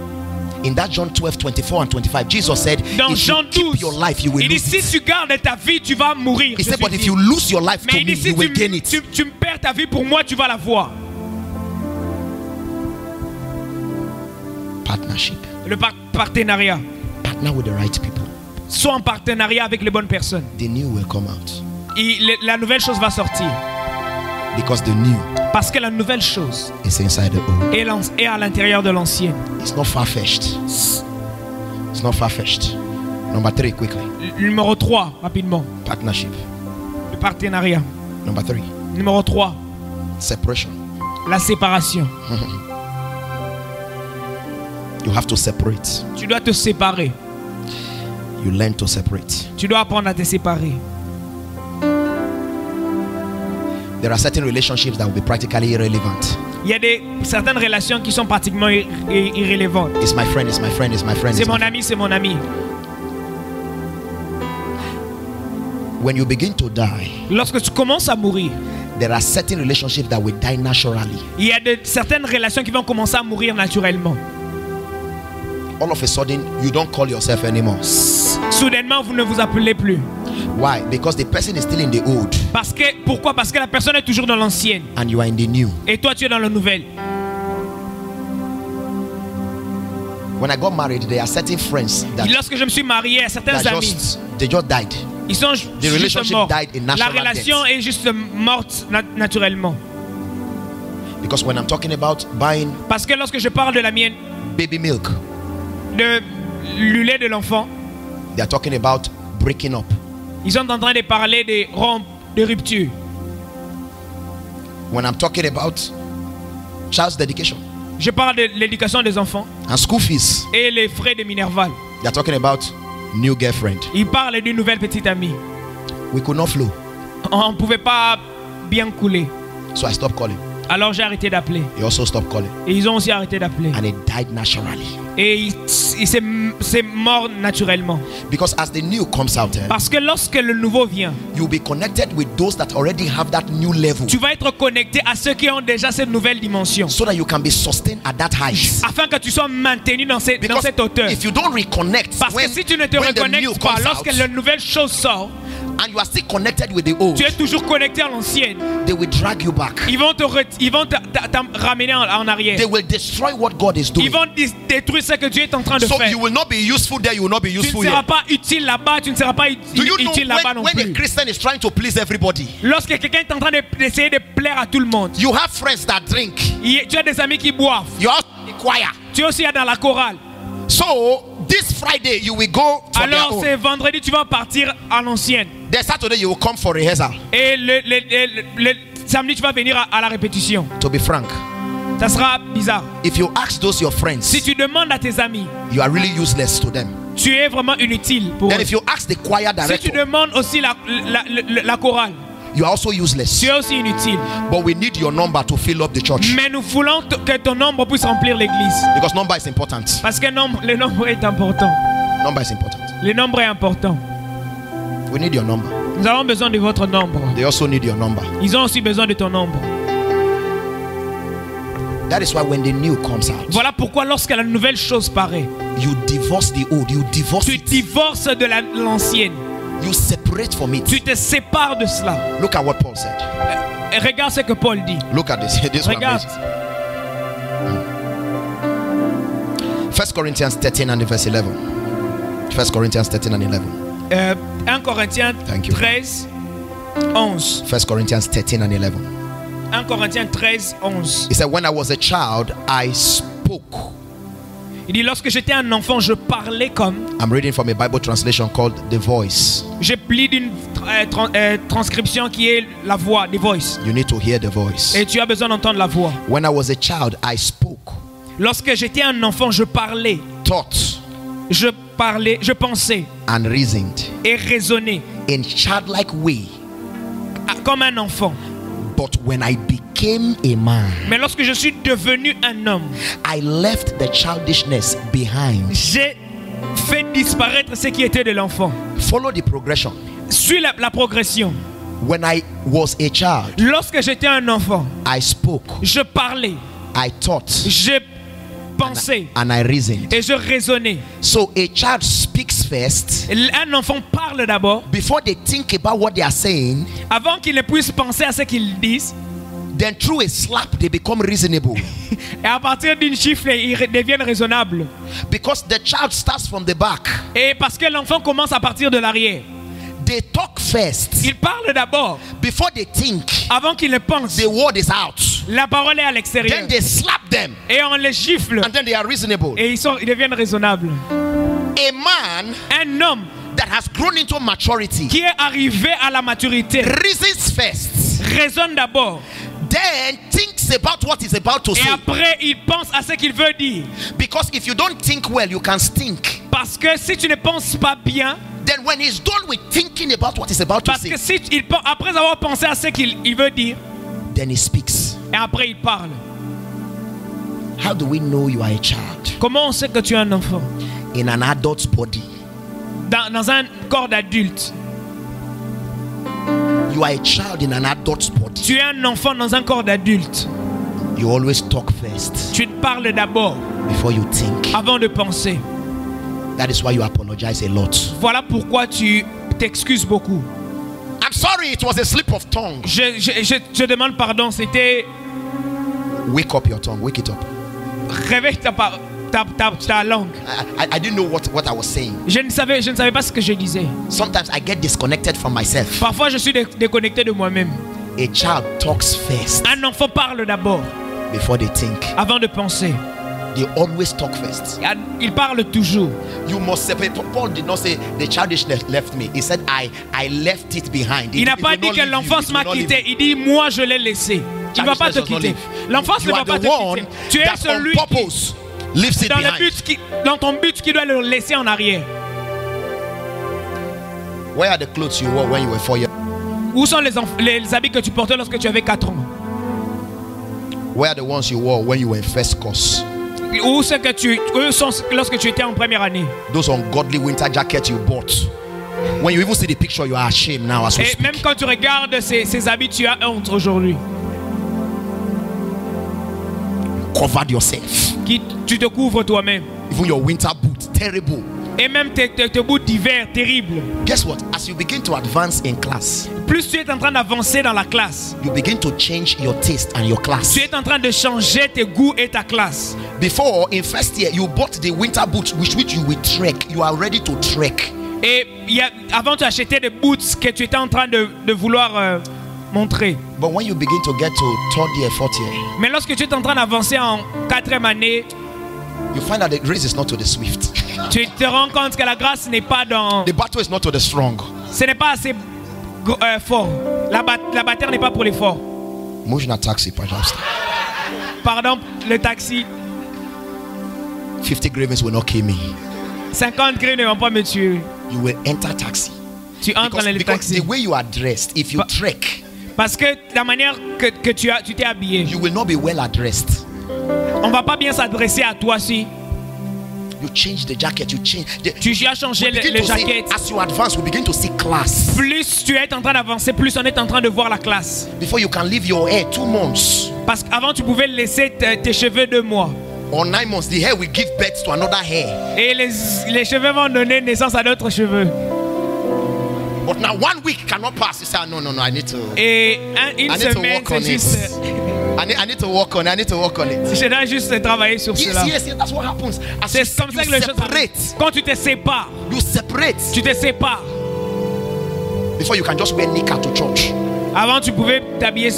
In that John 12, 24 and 25, Jesus said, Dans if Jean you keep 12, your life, you will il dit lose si it. tu gardes ta vie, tu vas mourir. He Je said, suis but if dit. you lose your life to Mais il me, dit si you will gain it. tu perds ta vie pour moi, tu vas la voir. Partnership. Le partenariat. Partner with the right people. Sois en partenariat avec les bonnes personnes. The new will come out. La nouvelle chose va sortir. Because the new Parce que la nouvelle chose is inside the old. est à l'intérieur de l'ancienne. It's not far-fetched. It's not far-fetched. Number 3, quickly. Numéro 3, rapidement. Partnership. Le partenariat. Number 3, Numéro 3, separation. la séparation. You have to separate. Tu dois te séparer. You learn to separate. Tu dois apprendre à te séparer. There are certain relationships that will be practically irrelevant. Il y a certaines relations qui sont pratiquement irrélévantes. It's my friend, it's my friend, it's my friend. C'est It's my mon friend. ami, c'est mon ami. When you begin to die, Lorsque tu commences à mourir, there are certain relationships that will die naturally. il y a certaines relations qui vont commencer à mourir naturellement. All of a sudden, you don't call yourself anymore. Soudainement, vous ne vous appelez plus. Why? Because the person is still in the old Pourquoi? Parce que la personne est toujours dans l'ancienne. and you are in the new. Et toi, tu es dans la nouvelle. When I got married, there are certain friends that, Lorsque je me suis marié, à certains amis, they just died. ils sont The juste relationship morts. died in La natural relation est juste morte naturellement. Because when I'm talking about buying Parce que lorsque je parle de la mienne, baby milk, de le lait de l'enfant, they are talking about breaking up. ils sont en train de parler de rupture. When I'm talking about child's dedication Je parle de l'éducation des enfants and school fees, et les frais de Minerval. they are talking about new girlfriend. Ils parlent d'une nouvelle petite amie. We could not flow, On ne pouvait pas bien couler. so I stopped calling. Alors j'ai arrêté d'appeler. He also stopped calling, Et ils ont aussi arrêté d'appeler. and it died naturally. Et c'est mort naturellement. Because as the new comes out, Parce que lorsque le nouveau vient, you'll be connected with those that already have that new level, tu vas être connecté à ceux qui ont déjà cette nouvelle dimension. so that you can be sustained at that height. Afin que tu sois maintenu dans Because cette hauteur. if you don't reconnect Parce que si tu ne te when the new reconnectes pas, comes lorsque out, la nouvelle chose sort, and you are still connected with the old, tu es toujours connecté à l'ancienne. they will drag you back. Ils vont te ramener en arrière. They will destroy what God is doing. Ils vont détruire ce que Dieu est en train de So faire. you will not be useful there, you will not be Tu ne useful seras here. pas utile là-bas, tu ne seras pas Do you know utile là-bas non when a plus. Christian is trying to please everybody, Lorsque quelqu'un est en train d'essayer de plaire à tout le monde, you have friends that drink, tu as des amis qui boivent, you are in the choir. tu es aussi dans la chorale. So this Friday you will go for their Alors own. c'est vendredi, tu vas partir à l'ancienne. Then Saturday you will come for rehearsal. Et le samedi, tu vas venir à la répétition. To be frank, Ça sera bizarre. if you ask those your friends, Si tu demandes à tes amis, you are really useless to them. tu es vraiment inutile pour Then eux. if you ask the choir Si tu director, demandes aussi la chorale, you are also useless. tu es aussi inutile. But we need your number to fill up the church, Mais nous voulons que ton nombre puisse remplir l'église. because number is important. Parce que le nombre est important. Number is important. Le nombre est important. We need your number. Nous avons besoin de votre nombre. They also need your number. Ils ont aussi besoin de ton nombre. That is why when the new comes out, Voilà pourquoi lorsque la nouvelle chose paraît, you divorce the old, you divorce tu it, divorces de l'ancienne. you separate from it. Tu te sépares de cela. Look at what Paul said. Et regarde ce que Paul dit. Look at this. This one Regarde. amazing. 1 Corinthians 13 and verse 11. 1 Corinthians 13 and 11. 1 Corinthiens Thank you. 13, 11. 1 Corinthians 13 and 11. 1 Corinthiens 13, 11. He said, when I was a child, I spoke. Il dit, lorsque j'étais un enfant, je parlais comme... I'm reading from a Bible translation called The Voice. Je plie d'une transcription qui est la voix, des voices. You need to hear the voice. Et tu as besoin d'entendre la voix. When I was a child, I spoke, Lorsque j'étais un enfant, je parlais. taught, Je pensais and reasoned et raisonnais in childlike way comme un enfant. But when I became a man, Mais lorsque je suis devenu un homme, I left the childishness behind. j'ai fait disparaître ce qui était de l'enfant. Follow the progression. Suis la progression. When I was a child, Lorsque j'étais un enfant, I spoke, je parlais, I thought, je pensais and I reasoned. et je raisonnais. So a child speaks first Un enfant parle d'abord, before they think about what they are saying. avant qu'il ne puisse penser à ce qu'ils disent. Then through a slap they become reasonable. Et à partir d'une chiffre, ils deviennent raisonnables. Because the child starts from the back. Et parce que l'enfant commence à partir de l'arrière. They talk first Il parle d'abord, before they think. avant qu'il ne pense. The word is out. La parole est à l'extérieur. Then they slap them Et on les gifle. and then they are reasonable. Et ils deviennent raisonnables. A man Un homme that has grown into maturity qui est arrivé à la maturité reasons first, raisonne d'abord. then thinks about what he's about to Et say. après, il pense à ce qu'il veut dire. Because if you don't think well, you can stink. Parce que si tu ne penses pas bien, Then when he's done with thinking about what he's about to parce say, que si après avoir pensé à ce qu'il veut dire, then he speaks. et après il parle. How do we know you are a child? Comment on sait que tu es un enfant? In an adult's body. Dans un corps d'adulte. You are a child in an adult's body. Tu es un enfant dans un corps d'adulte. You always talk first Tu parles d'abord before you think. avant de penser. That is why you apologize a lot. Voilà pourquoi tu t'excuses beaucoup. I'm sorry, it was a slip of tongue. Je demande pardon, c'était... Wake up your tongue, wake it up. Réveille ta langue. I didn't know what I was saying. Je ne savais pas ce que je disais. Sometimes I get disconnected from myself. Parfois je suis déconnecté de moi-même. A child talks first Un enfant parle d'abord before they think. avant de penser. They always talk first. Il parle toujours. You must separate. Paul did not say the childishness left me. He said I left it behind. Il n'a pas dit que l'enfance m'a quitté. Il dit moi je l'ai laissé. Il ne va pas te quitter. L'enfance ne va pas te quitter. Tu es celui qui dans ton but qui doit le laisser en arrière. Where are the clothes you wore when you were 4 years? Où sont les habits que tu portais lorsque tu avais 4 ans? Where are the ones you wore when you were in first course? Où sont lorsque tu étais en première année? Those ungodly winter jackets you bought. When you even see the picture, you are ashamed now as we Et speak. même quand tu regardes ces habits, tu as honte aujourd'hui. Covered yourself. Tu te couvres toi-même. Even your winter boots, terrible. Et même tes boots d'hiver, terribles. Guess what? As you begin to advance in class, Plus tu es en train d'avancer dans la classe, you begin to change your taste and your class. tu es en train de changer tes goûts et ta classe. Before, in first year, you bought the winter boots which you will trek. You are ready to trek. Et avant tu achetais des boots que tu étais en train de vouloir montrer. But when you begin to get to third year, fourth year, Mais lorsque tu es en train d'avancer en 4e année, you find that the race is not to the swift. tu te rends compte que la grâce n'est pas dans... The battle is not to the strong. Ce n'est pas assez fort. La bataille n'est pas pour les forts. Mujna taxi, perhaps. Pardon, le taxi, 50 grievance will not kill me. 50 grilles ne vont pas me tuer. You will enter taxi. Tu entres dans le Because taxi. the way you are dressed, if you trek, Parce que la manière que tu t'es habillé, you will not be well addressed. on va pas bien s'adresser à toi si You change the jacket, you change. tu as changé We begin les to see, jaquettes. as you advance, we begin to see class. Plus tu es en train d'avancer, plus on est en train de voir la classe. Before you can leave your hair 2 months Parce qu'avant tu pouvais laisser tes cheveux 2 mois. or 9 months, the hair will give birth to another hair. Et les cheveux vont donner naissance à d'autres cheveux. But now 1 week cannot pass. You say, no, I need to. Et une I need to semaine, work on c'est juste... it. I need to work on it. I need to work on it. Je dois juste travailler sur cela. Yes, that's what happens. As C'est you, comme ça que you les choses separate, Quand tu te sépares, tu te sépares. before you can just wear knicker to church Avant, tu pouvais t'habiller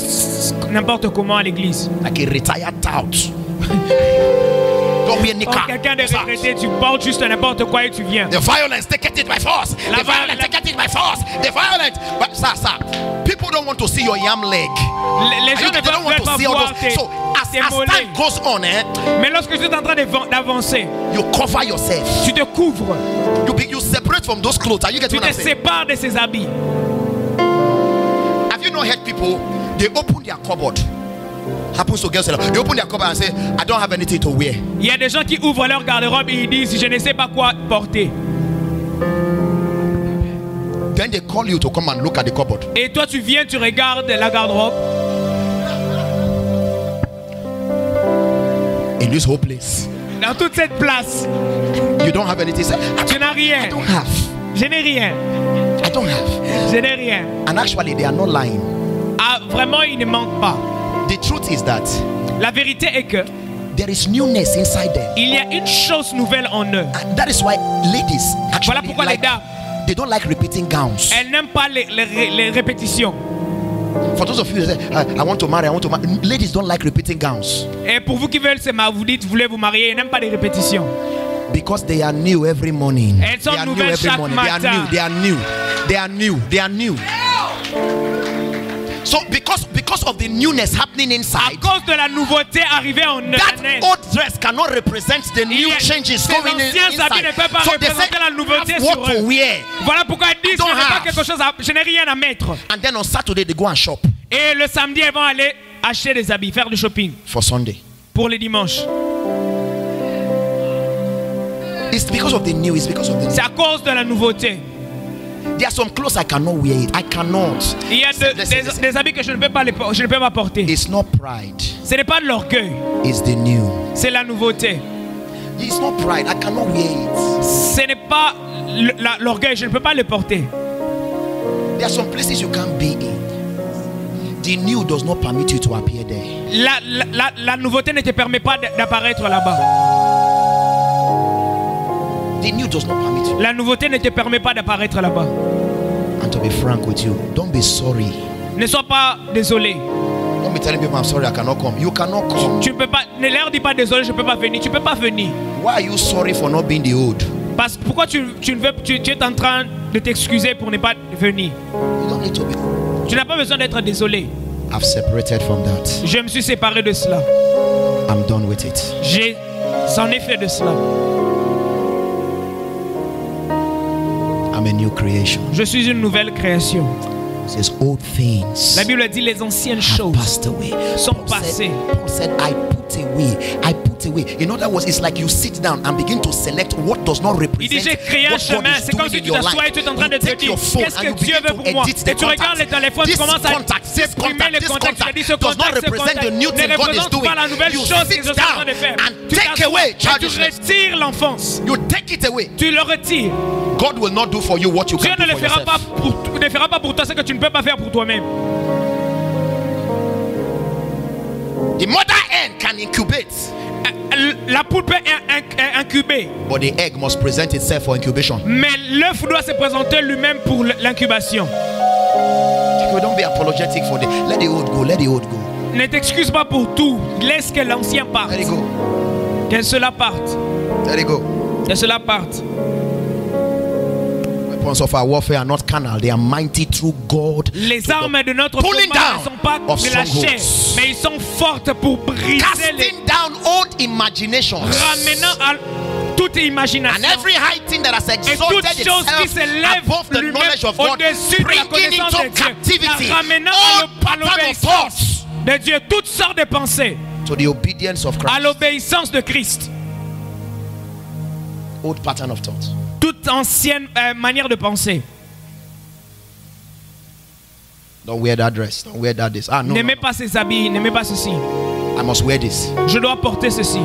n'importe comment à l'église. like a retired tout. Don't wear knicker. Comme quelqu'un de retraité, tu portes juste n'importe quoi et tu viens. The violence, take it by force. La The violence, take it by force. The violence. But sir, people don't want to see your yam leg. Les gens ne They don't want veulent to pas see all voir those. So tes as mollets. time goes on, Mais lorsque tu es en train d'avancer, you cover yourself. tu te couvres. You separate from those clothes. Are you getting Tu what te I'm saying? sépares de ces habits. Have you not heard people, they open their cupboard. Happens to girls, they open their cupboard and say, I don't have anything to wear. Il y a des gens qui ouvrent leur garde-robe et ils disent, je ne sais pas quoi porter. Then they call you to come and look at the cupboard. Et toi tu viens, tu regardes la garde-robe. In this whole place, dans toute cette place, you don't have anything. Tu n'as rien. I don't have. Je n'ai rien. I don't have. Je n'ai rien. And actually, they are not lying. Ah, vraiment, ils ne mentent pas. The truth is that la vérité est que there is newness inside them. Il y a une chose nouvelle en eux. And that is why ladies actually voilà pourquoi les dames, they don't like repeating gowns. Elles n'aiment pas les répétitions. For those of you who say, I want to marry, ladies don't like repeating gowns. Et pour vous qui veulent se marier, vous dites, vous voulez vous marier, ils n'aiment pas les répétitions. Because they are new every morning. Elles sont nouvelles chaque matin. They are new. They are new. They are new. So because of the newness happening inside, à cause de la nouveauté arrivée en eux, that old dress cannot represent the new changes going inside. So they say, la nouveauté I have what to wear. Voilà pourquoi ils disent, je n'ai pas quelque chose, je n'ai rien à mettre. And then on Saturday they go and shop. Et le samedi ils vont aller acheter des habits, faire du shopping. For Sunday. Pour les dimanches. It's because of the new. It's because of the new. C'est à cause de la nouveauté. There are some clothes I cannot wear it. I cannot. Il y a des habits que je ne peux pas porter. It's not pride. Ce n'est pas de l'orgueil. It's the new. C'est la nouveauté. It's not pride. I cannot wear it. Ce n'est pas l'orgueil. Je ne peux pas le porter. There are some places you can't be in. The new does not permit you to appear there. La nouveauté ne te permet pas d'apparaître là-bas. The new does not permit you. La nouveauté ne te permet pas d'apparaître là-bas. And to be frank with you, don't be sorry. Ne sois pas désolé. Don't be telling people I'm sorry I cannot come. You cannot come. Tu ne peux pas. Ne leur dis pas désolé, je ne peux pas venir. Tu ne peux pas venir. Why are you sorry for not being the old? Parce pourquoi tu es en train de t'excuser pour ne pas venir? You don't need to be. Tu n'as pas besoin d'être désolé. I've separated from that. Je me suis séparé de cela. I'm done with it. J'en ai fait de cela. I'm a new creation. Je suis une nouvelle création. It says old things. La Bible dit les anciennes choses sont passées. Paul said, I put away. I put away. In other words, it's like you sit down and begin to select what does not represent. Il dit j'ai créé un chemin. C'est comme si tu t'assois et tu es en train de te dire qu'est-ce que Dieu veut pour moi. Et tu regardes les téléphones, tu commences à supprimer les contacts. Tu dis ce contact ne représente pas la nouvelle chose que je suis en train de faire. Tu retires l'enfance. You take it away. Tu le retires. God will not do for you what you can't do for yourself. Dieu ne fera pas pour toi ce que tu ne peux pas faire pour toi-même. The mother hen can incubate. La poule peut incuber. But the egg must present itself for incubation. Mais l'œuf doit se présenter lui-même pour l'incubation. Don't be apologetic for the. Let the old go. Let the old go. Ne t'excuse pas pour tout. Laisse que l'ancien parte. Let it go. Que cela parte. Let it go. Que cela parte. Weapons of our warfare are not carnal; they are mighty through God. Les armes de notre combat ne sont pas de la chair, mais ils sont fortes pour briser casting down old imaginations, ramenant à toute imagination and every high thing that has exalted itself above the knowledge of God, bringing into captivity all patterns de Dieu, toutes sortes de pensées to the obedience of Christ. À l'obéissance de Christ. Old pattern of thought. Toute ancienne manière de penser. Don't wear that dress. Don't wear that this. No. N'aimez pas ces habits. N'aimez pas ceci. I must wear this. Je dois porter ceci.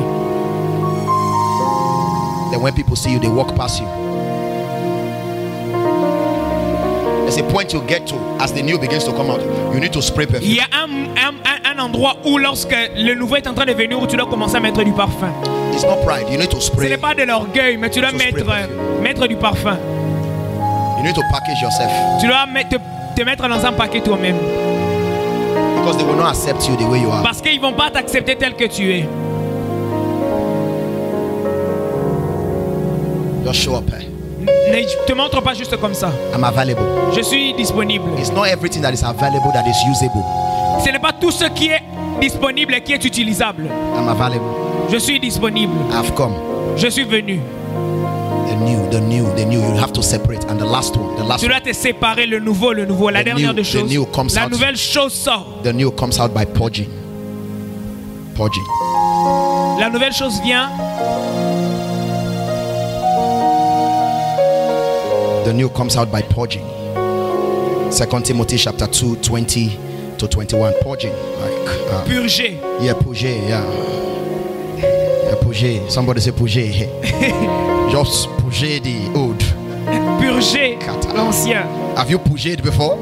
Then when people see you, they walk past you. There's a point you get to as the new begins to come out. You need to spray perfume. Il y a un endroit où lorsque le nouveau est en train de venir où tu dois commencer à mettre du parfum. It's not pride. You need to spray. Ce n'est pas de l'orgueil, mais tu dois mettre du parfum. You need to package yourself. Tu dois te mettre dans un paquet toi-même. Because they will not accept you the way you are. Parce qu'ils vont pas t'accepter tel que tu es. Just show up. Ne te montre pas juste comme ça. I'm available. Je suis disponible. It's not everything that is available that is usable. Ce n'est pas tout ce qui est disponible qui est utilisable. I'm available. Je suis disponible. I've come. Je suis venu. The new. You have to separate. And the last one, Tu dois te séparer le nouveau. La dernière des choses. La nouvelle chose sort. The new comes out by purging. Purging. La nouvelle chose vient. The new comes out by purging. 2 Timothy chapter 2, 20 to 21. Purging. Like, purger. Yeah, purger. Yeah, purger. Somebody say purger. Just purger the old. Purger l'ancien. Have you purged before?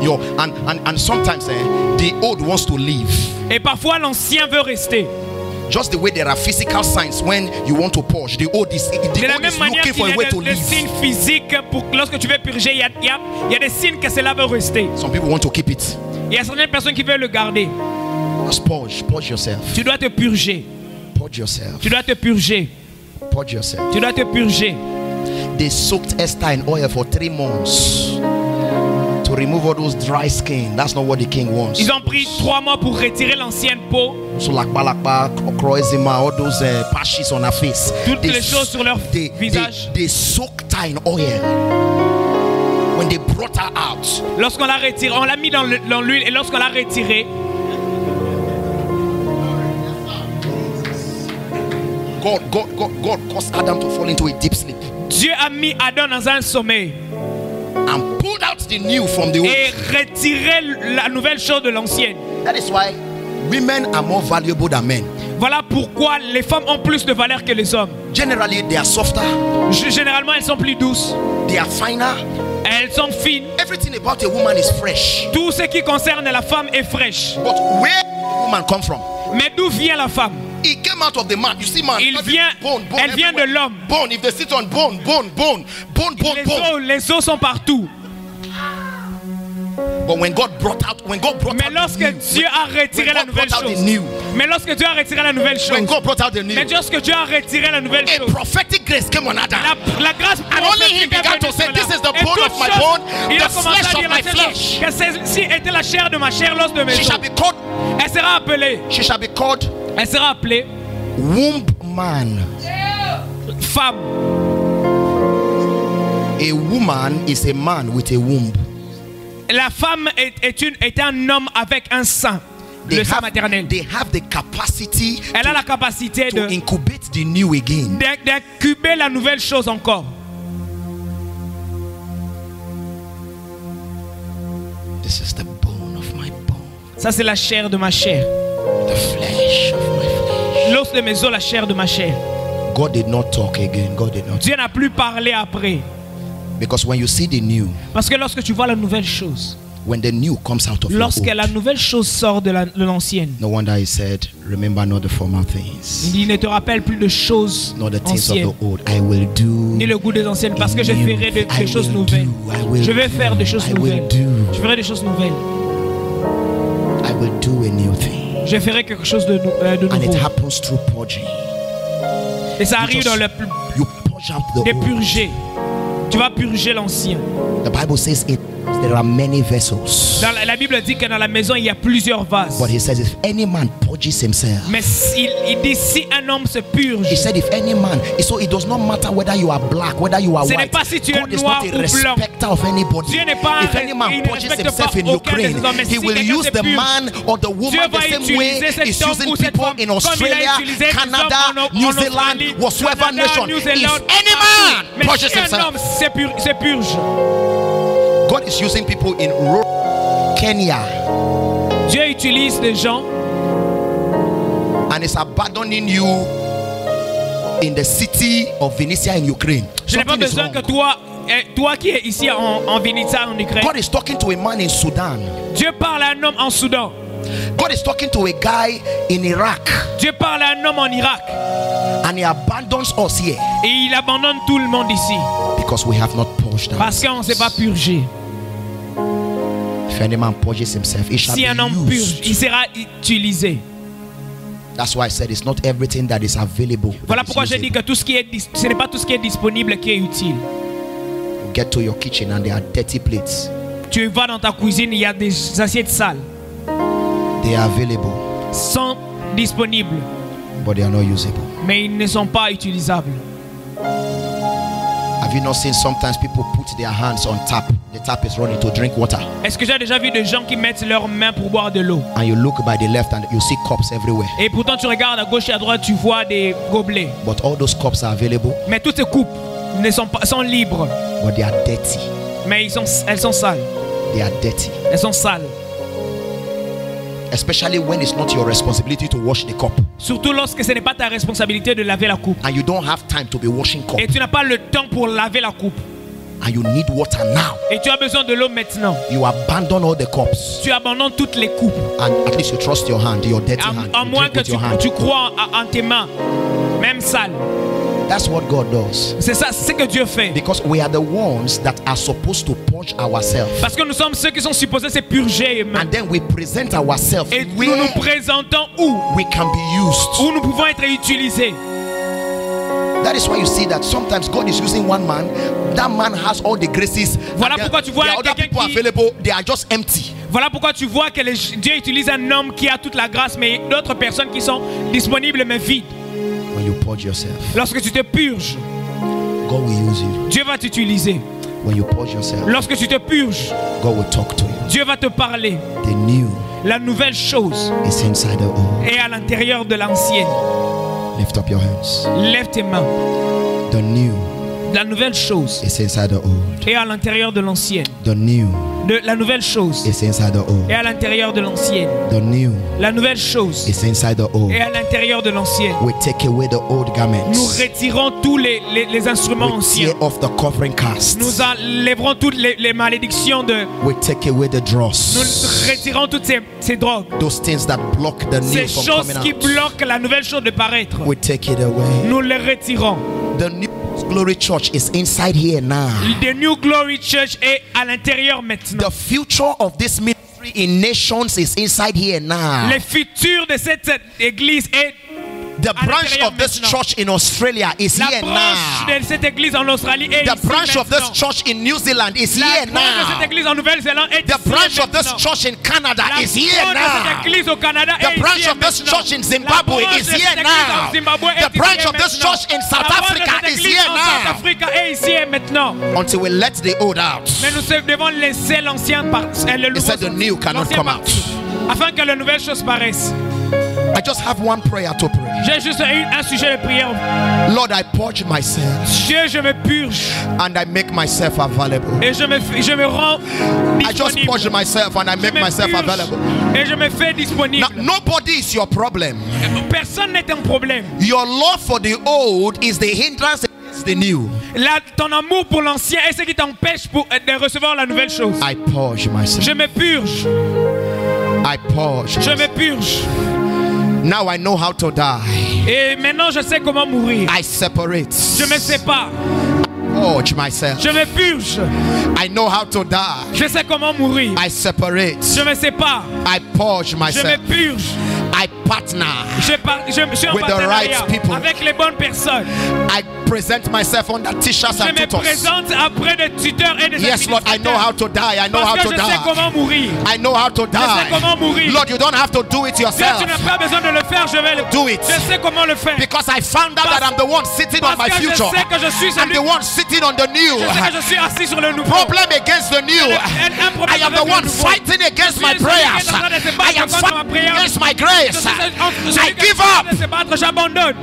Yo, and sometimes the old wants to leave. Et parfois l'ancien veut rester. Just the way there are physical signs when you want to purge, the old is looking for a way to leave. Des signes physiques pour lorsque tu veux purger, il y a des signes que cela veut rester. Some people want to keep it. Il y a certaines personnes qui veulent le garder. Just purge yourself. Tu dois te purger. Purge yourself. Tu dois te purger. Purge yourself. Tu dois te purger. They soaked Esther in oil for 3 months to remove all those dry skin. That's not what the king wants. Ils ont pris 3 mois pour retirer l'ancienne peau. So lakba, croisement, all those patches on her face. Toutes les choses sur leur visage. They soaked her in oil. When they brought her out. Lorsqu'on l'a retiré, on l'a mis dans l'huile et lorsqu'on l'a retiré. God caused Adam to fall into a deep sleep. Dieu a mis Adam dans un sommeil. And pulled out the new from the old. Et retiré la nouvelle chose de l'ancienne. That is why women are more valuable than men. Voilà pourquoi les femmes ont plus de valeur que les hommes. Generally, they are softer. Généralement, elles sont plus douces. They are finer. Elles sont fines. Everything about a woman is fresh. Tout ce qui concerne la femme est fraîche. But where did the woman come from? Mais d'où vient la femme? It came out of the man. You see, man. Elle vient de l'homme. Bone. If they sit on bone. Les os sont partout. But when God brought out, mais lorsque Dieu a retiré la nouvelle chose, mais lorsque Dieu a retiré la nouvelle chose, mais lorsque Dieu a retiré la nouvelle chose, a prophetic grace came on Adam. La grâce prophétique began to say, "This is the bone of my bone, the flesh of my flesh." Que celle-ci était la chair de ma chair, l'os de mes os. Elle sera appelée. She shall be called. Elle sera appelée womb man. Femme. A woman is a man with a womb. La femme est un homme avec un sein, le sein maternel. Elle a la capacité de incubate the new again. D'incuber la nouvelle chose encore. This is the bone of my bone. Ça c'est la chair de ma chair. The flesh of my flesh. L'os de mes os, la chair de ma chair. God did not talk again. Dieu n'a plus parlé après. Because when you see the new, parce que lorsque tu vois la nouvelle chose, when the new comes out of lorsque la nouvelle chose sort de l'ancienne, no wonder he said, remember not the former things. Il ne te rappelle plus de choses not the things anciennes, of the old. I will do ni le goût des anciennes, parce que je ferai des choses nouvelles. Je vais faire des choses nouvelles. Je ferai des choses nouvelles. I will do a new thing. Je ferai quelque chose de nouveau. And it happens through purging. Et ça arrive dans le purger. Tu vas purger l'ancien. The Bible says there are many vessels. La Bible dit que dans la maison il y a plusieurs vases. But he says if any man purges himself. Mais il dit si un homme se purge. He said if any man, so it does not matter whether you are black, whether you are white. Ce n'est pas si tu es noir ou blanc. Respecter of anybody. Dieu n'est pas if any man purges himself in Ukraine, he will use the man or the woman the same way he's using people in Australia, Canada, New Zealand, whatsoever nation. If any man purges himself, se purge. God is using people in Kenya. Dieu utilise des gens. And is abandoning you in the city of Vinnytsia in Ukraine. Je n'ai pas besoin que toi qui es ici en Vinnytsia en Ukraine. God is talking to a man in Sudan. Dieu parle à un homme en Soudan. God is talking to a guy in Iraq. Dieu parle à un homme en Irak. And he abandons us here. Et il abandonne tout le monde ici. Because we have not purged. Parce qu'on ne s'est pas purgé. If any man purges himself, he shall si un homme purge, il sera utilisé. That's why I said it's not everything that is available. Voilà pourquoi j'ai dit que tout ce qui est ce n'est pas tout ce qui est disponible qui est utile. You get to your kitchen and there are dirty plates. Tu vas dans ta cuisine, il y a des assiettes sales. They are available. Sont disponibles. But they are not usable. Mais ils ne sont pas utilisables. Have you not seen sometimes people put their hands on tap? The tap is running to drink water. Est-ce que j'ai déjà vu des gens qui mettent leurs mains pour boire de l'eau? And you look by the left and you see cups everywhere. Et pourtant tu regardes à gauche et à droite, tu vois des gobelets. But all those cups are available. Mais toutes ces coupes sont libres. But they are dirty. Mais elles sont sales. They are dirty. Elles sont sales. Especially when it's not your responsibility to wash the cup. Surtout lorsque ce n'est pas ta responsabilité de laver la coupe. And you don't have time to be washing cup. Et tu n'as pas le temps pour laver la coupe. And you need water now. Et tu as besoin de l'eau maintenant. You abandon all the cups. Tu abandonnes toutes les coupes. And at least you trust your hand, your dirty hand. À moins que tu crois en tes mains, même sales. That's what God does. C'est ça, c'est ce que Dieu fait. Because we are the ones that are supposed to purge ourselves. Parce que nous sommes ceux qui sont supposés se purger. And then we present ourselves. Et nous nous présentons où? We can be used. Où nous pouvons être utilisés. That is why you see that sometimes God is using one man. That man has all the graces. Voilà pourquoi tu vois quelqu'un qui available, they are just empty. Voilà pourquoi tu vois que Dieu utilise un homme qui a toute la grâce, mais d'autres personnes qui sont disponibles mais vides. When you purge yourself, lorsque tu te purges, God will use you. Dieu va t'utiliser. When you purge yourself, lorsque tu te purges, God will talk to you. Dieu va te parler. The new, la nouvelle chose is inside the old. Est à l'intérieur de l'ancienne. Lift up your hands. Lève tes mains. The new, la nouvelle chose is inside the old. Est à l'intérieur de l'ancienne. The new, la nouvelle chose is inside the old. Est à l'intérieur de l'ancienne. The new, la nouvelle chose is inside the old. Est à l'intérieur de l'ancienne. We take away the old garments. Nous retirons tous les instruments anciens. Tear off the covering cast. Nous enlèverons toutes les malédictions de. We take away the dross. Nous retirons toutes ces drogues. Those things that block the new from coming out. Ces choses qui bloquent la nouvelle chose de paraître. We take it away. Nous les retirons. The new Glory Church is inside here now. The New Glory Church est à l'intérieur maintenant. The future of this ministry in nations is inside here now. Le futur de cette église est. The branch of this church in Australia is here now. La branche de cette église en Australie est The branch of this church in New Zealand is here now. La branche de cette église en Nouvelle-Zélande est The branch of this church in Canada is here now. Cette église au Canada The branch of this church in Zimbabwe is here now. The branch of this church in South Africa is here now. Until we let the old out. Mais nous devons laisser l'ancien He said the new cannot come out. Afin que la nouvelle chose paraisse. I just have one prayer to pray. J'ai juste un sujet de prière. Lord, I purge myself. Dieu, je me purge. And I make myself available. Et je me rends disponible. I just purge myself and I make myself available. Et je me fais disponible. Now, nobody is your problem. Personne n'est un problème. Your love for the old is the hindrance against the new. Ton amour pour l'ancien est ce qui t'empêche de recevoir la nouvelle chose. I purge myself. Je me purge. I purge. Je me purge. Now I know how to die. Et maintenant je sais comment mourir. I separate. Je me sépare. Purge myself. Je me purge. I know how to die. Je sais comment mourir. I separate. Je me sépare. I purge myself. Je me purge. I partner. Je suis en with the right people. Avec les bonnes personnes. I present myself under teachers and tutors. Je me présente auprès des tuteurs et des Yes, Lord, I know how to die. I know how to die. Je sais comment mourir. I know how to die. Je sais comment mourir. Lord, you don't have to do it yourself. Tu n'as pas besoin de le faire, je vais le do it. Je sais comment le faire. Because I found out that I'm the one sitting on my future. Je sais que je suis I'm the one sitting on the new. Je sais que je suis assis sur le nouveau. Problem against the new. I am the one fighting against my prayers. I am fighting against my grace. I give up. J'abandonne.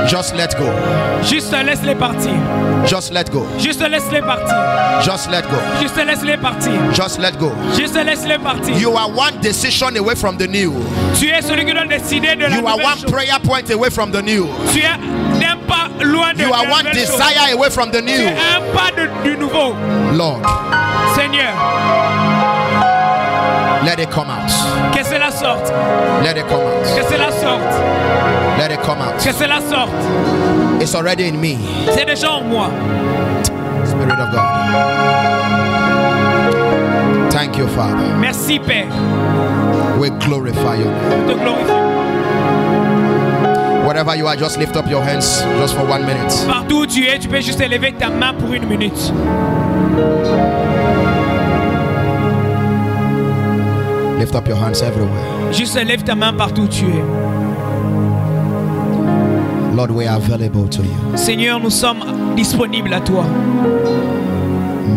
Just let go. Juste laisse-les partir. Just let go. Juste laisse-les partir. Just let go. Juste laisse-les partir. Just let go. Juste laisse-les partir. You are one decision away from the new. Tu es celui qui doit décider de la You are one prayer point away from the new. Tu es un pas loin de You are one desire away from the new. Tu es un pas du nouveau. Lord. Seigneur. Let it come out. Que cela sorte. Let it come out. Que cela sorte. Let it come out. Que cela sorte. It's already in me. C'est déjà en moi. Spirit of God. Thank you, Father. Merci, Père. We glorify you. Te glorifie. Wherever you are, just lift up your hands just for 1 minute. Partout où tu es, tu peux juste élever ta main pour 1 minute. Lift up your hands everywhere. Juste lève ta main partout où tu es. Lord, we are available to you. Seigneur, nous sommes disponibles à toi.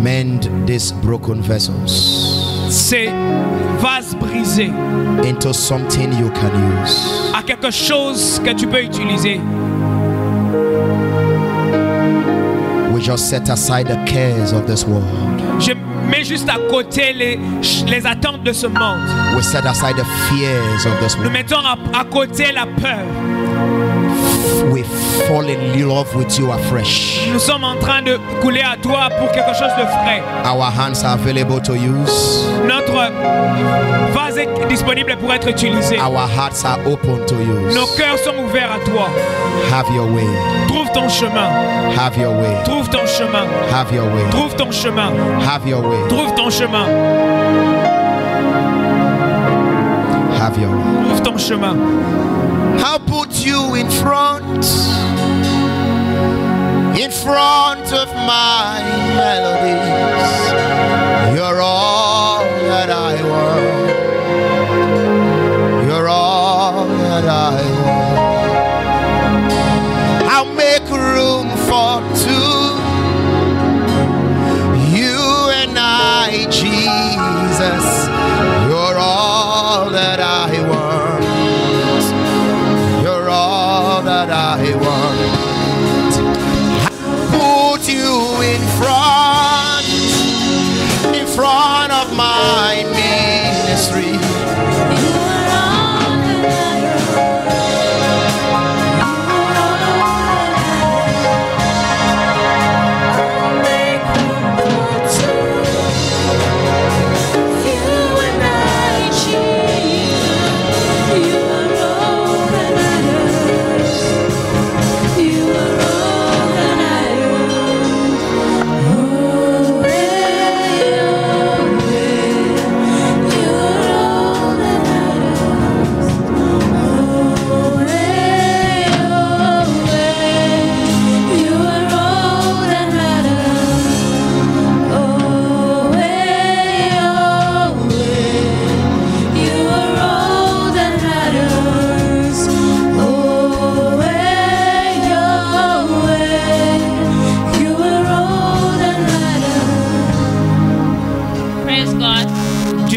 Mend these broken vessels. Ces vases brisés. Into something you can use. À quelque chose que tu peux utiliser. We just set aside the cares of this world. Je mets juste à côté les attentes de ce monde. We set aside the fears of this world. Nous mettons à côté la peur. We fall in love with you afresh. Nous sommes en train de couler à toi pour quelque chose de frais. Our hands are available to use. Notre vase est disponible pour être utilisé. Our hearts are open to use. Nos cœurs sont ouverts à toi. Have your way. Trouve ton chemin. Have your way. Trouve ton chemin. Have your way. Trouve ton chemin. Have your way. Trouve ton chemin. Have your way. Trouve ton chemin. I'll put you in front of my melodies. You're all that I want. You're all that I want. I'll make room for two. You and I, Jesus. You're all that I want. That I want. Put you in front of my ministry.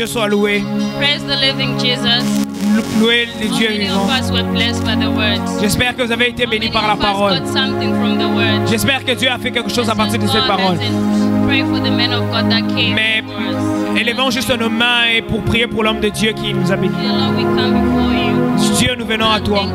Soit loué. Praise the living Jesus. Louez le Dieu vivant. J'espère que vous avez été bénis par la parole. J'espère que Dieu a fait quelque chose à partir de cette parole. Mais élevons juste nos mains et pour prier pour l'homme de Dieu qui nous a bénis. Dieu, nous venons à toi.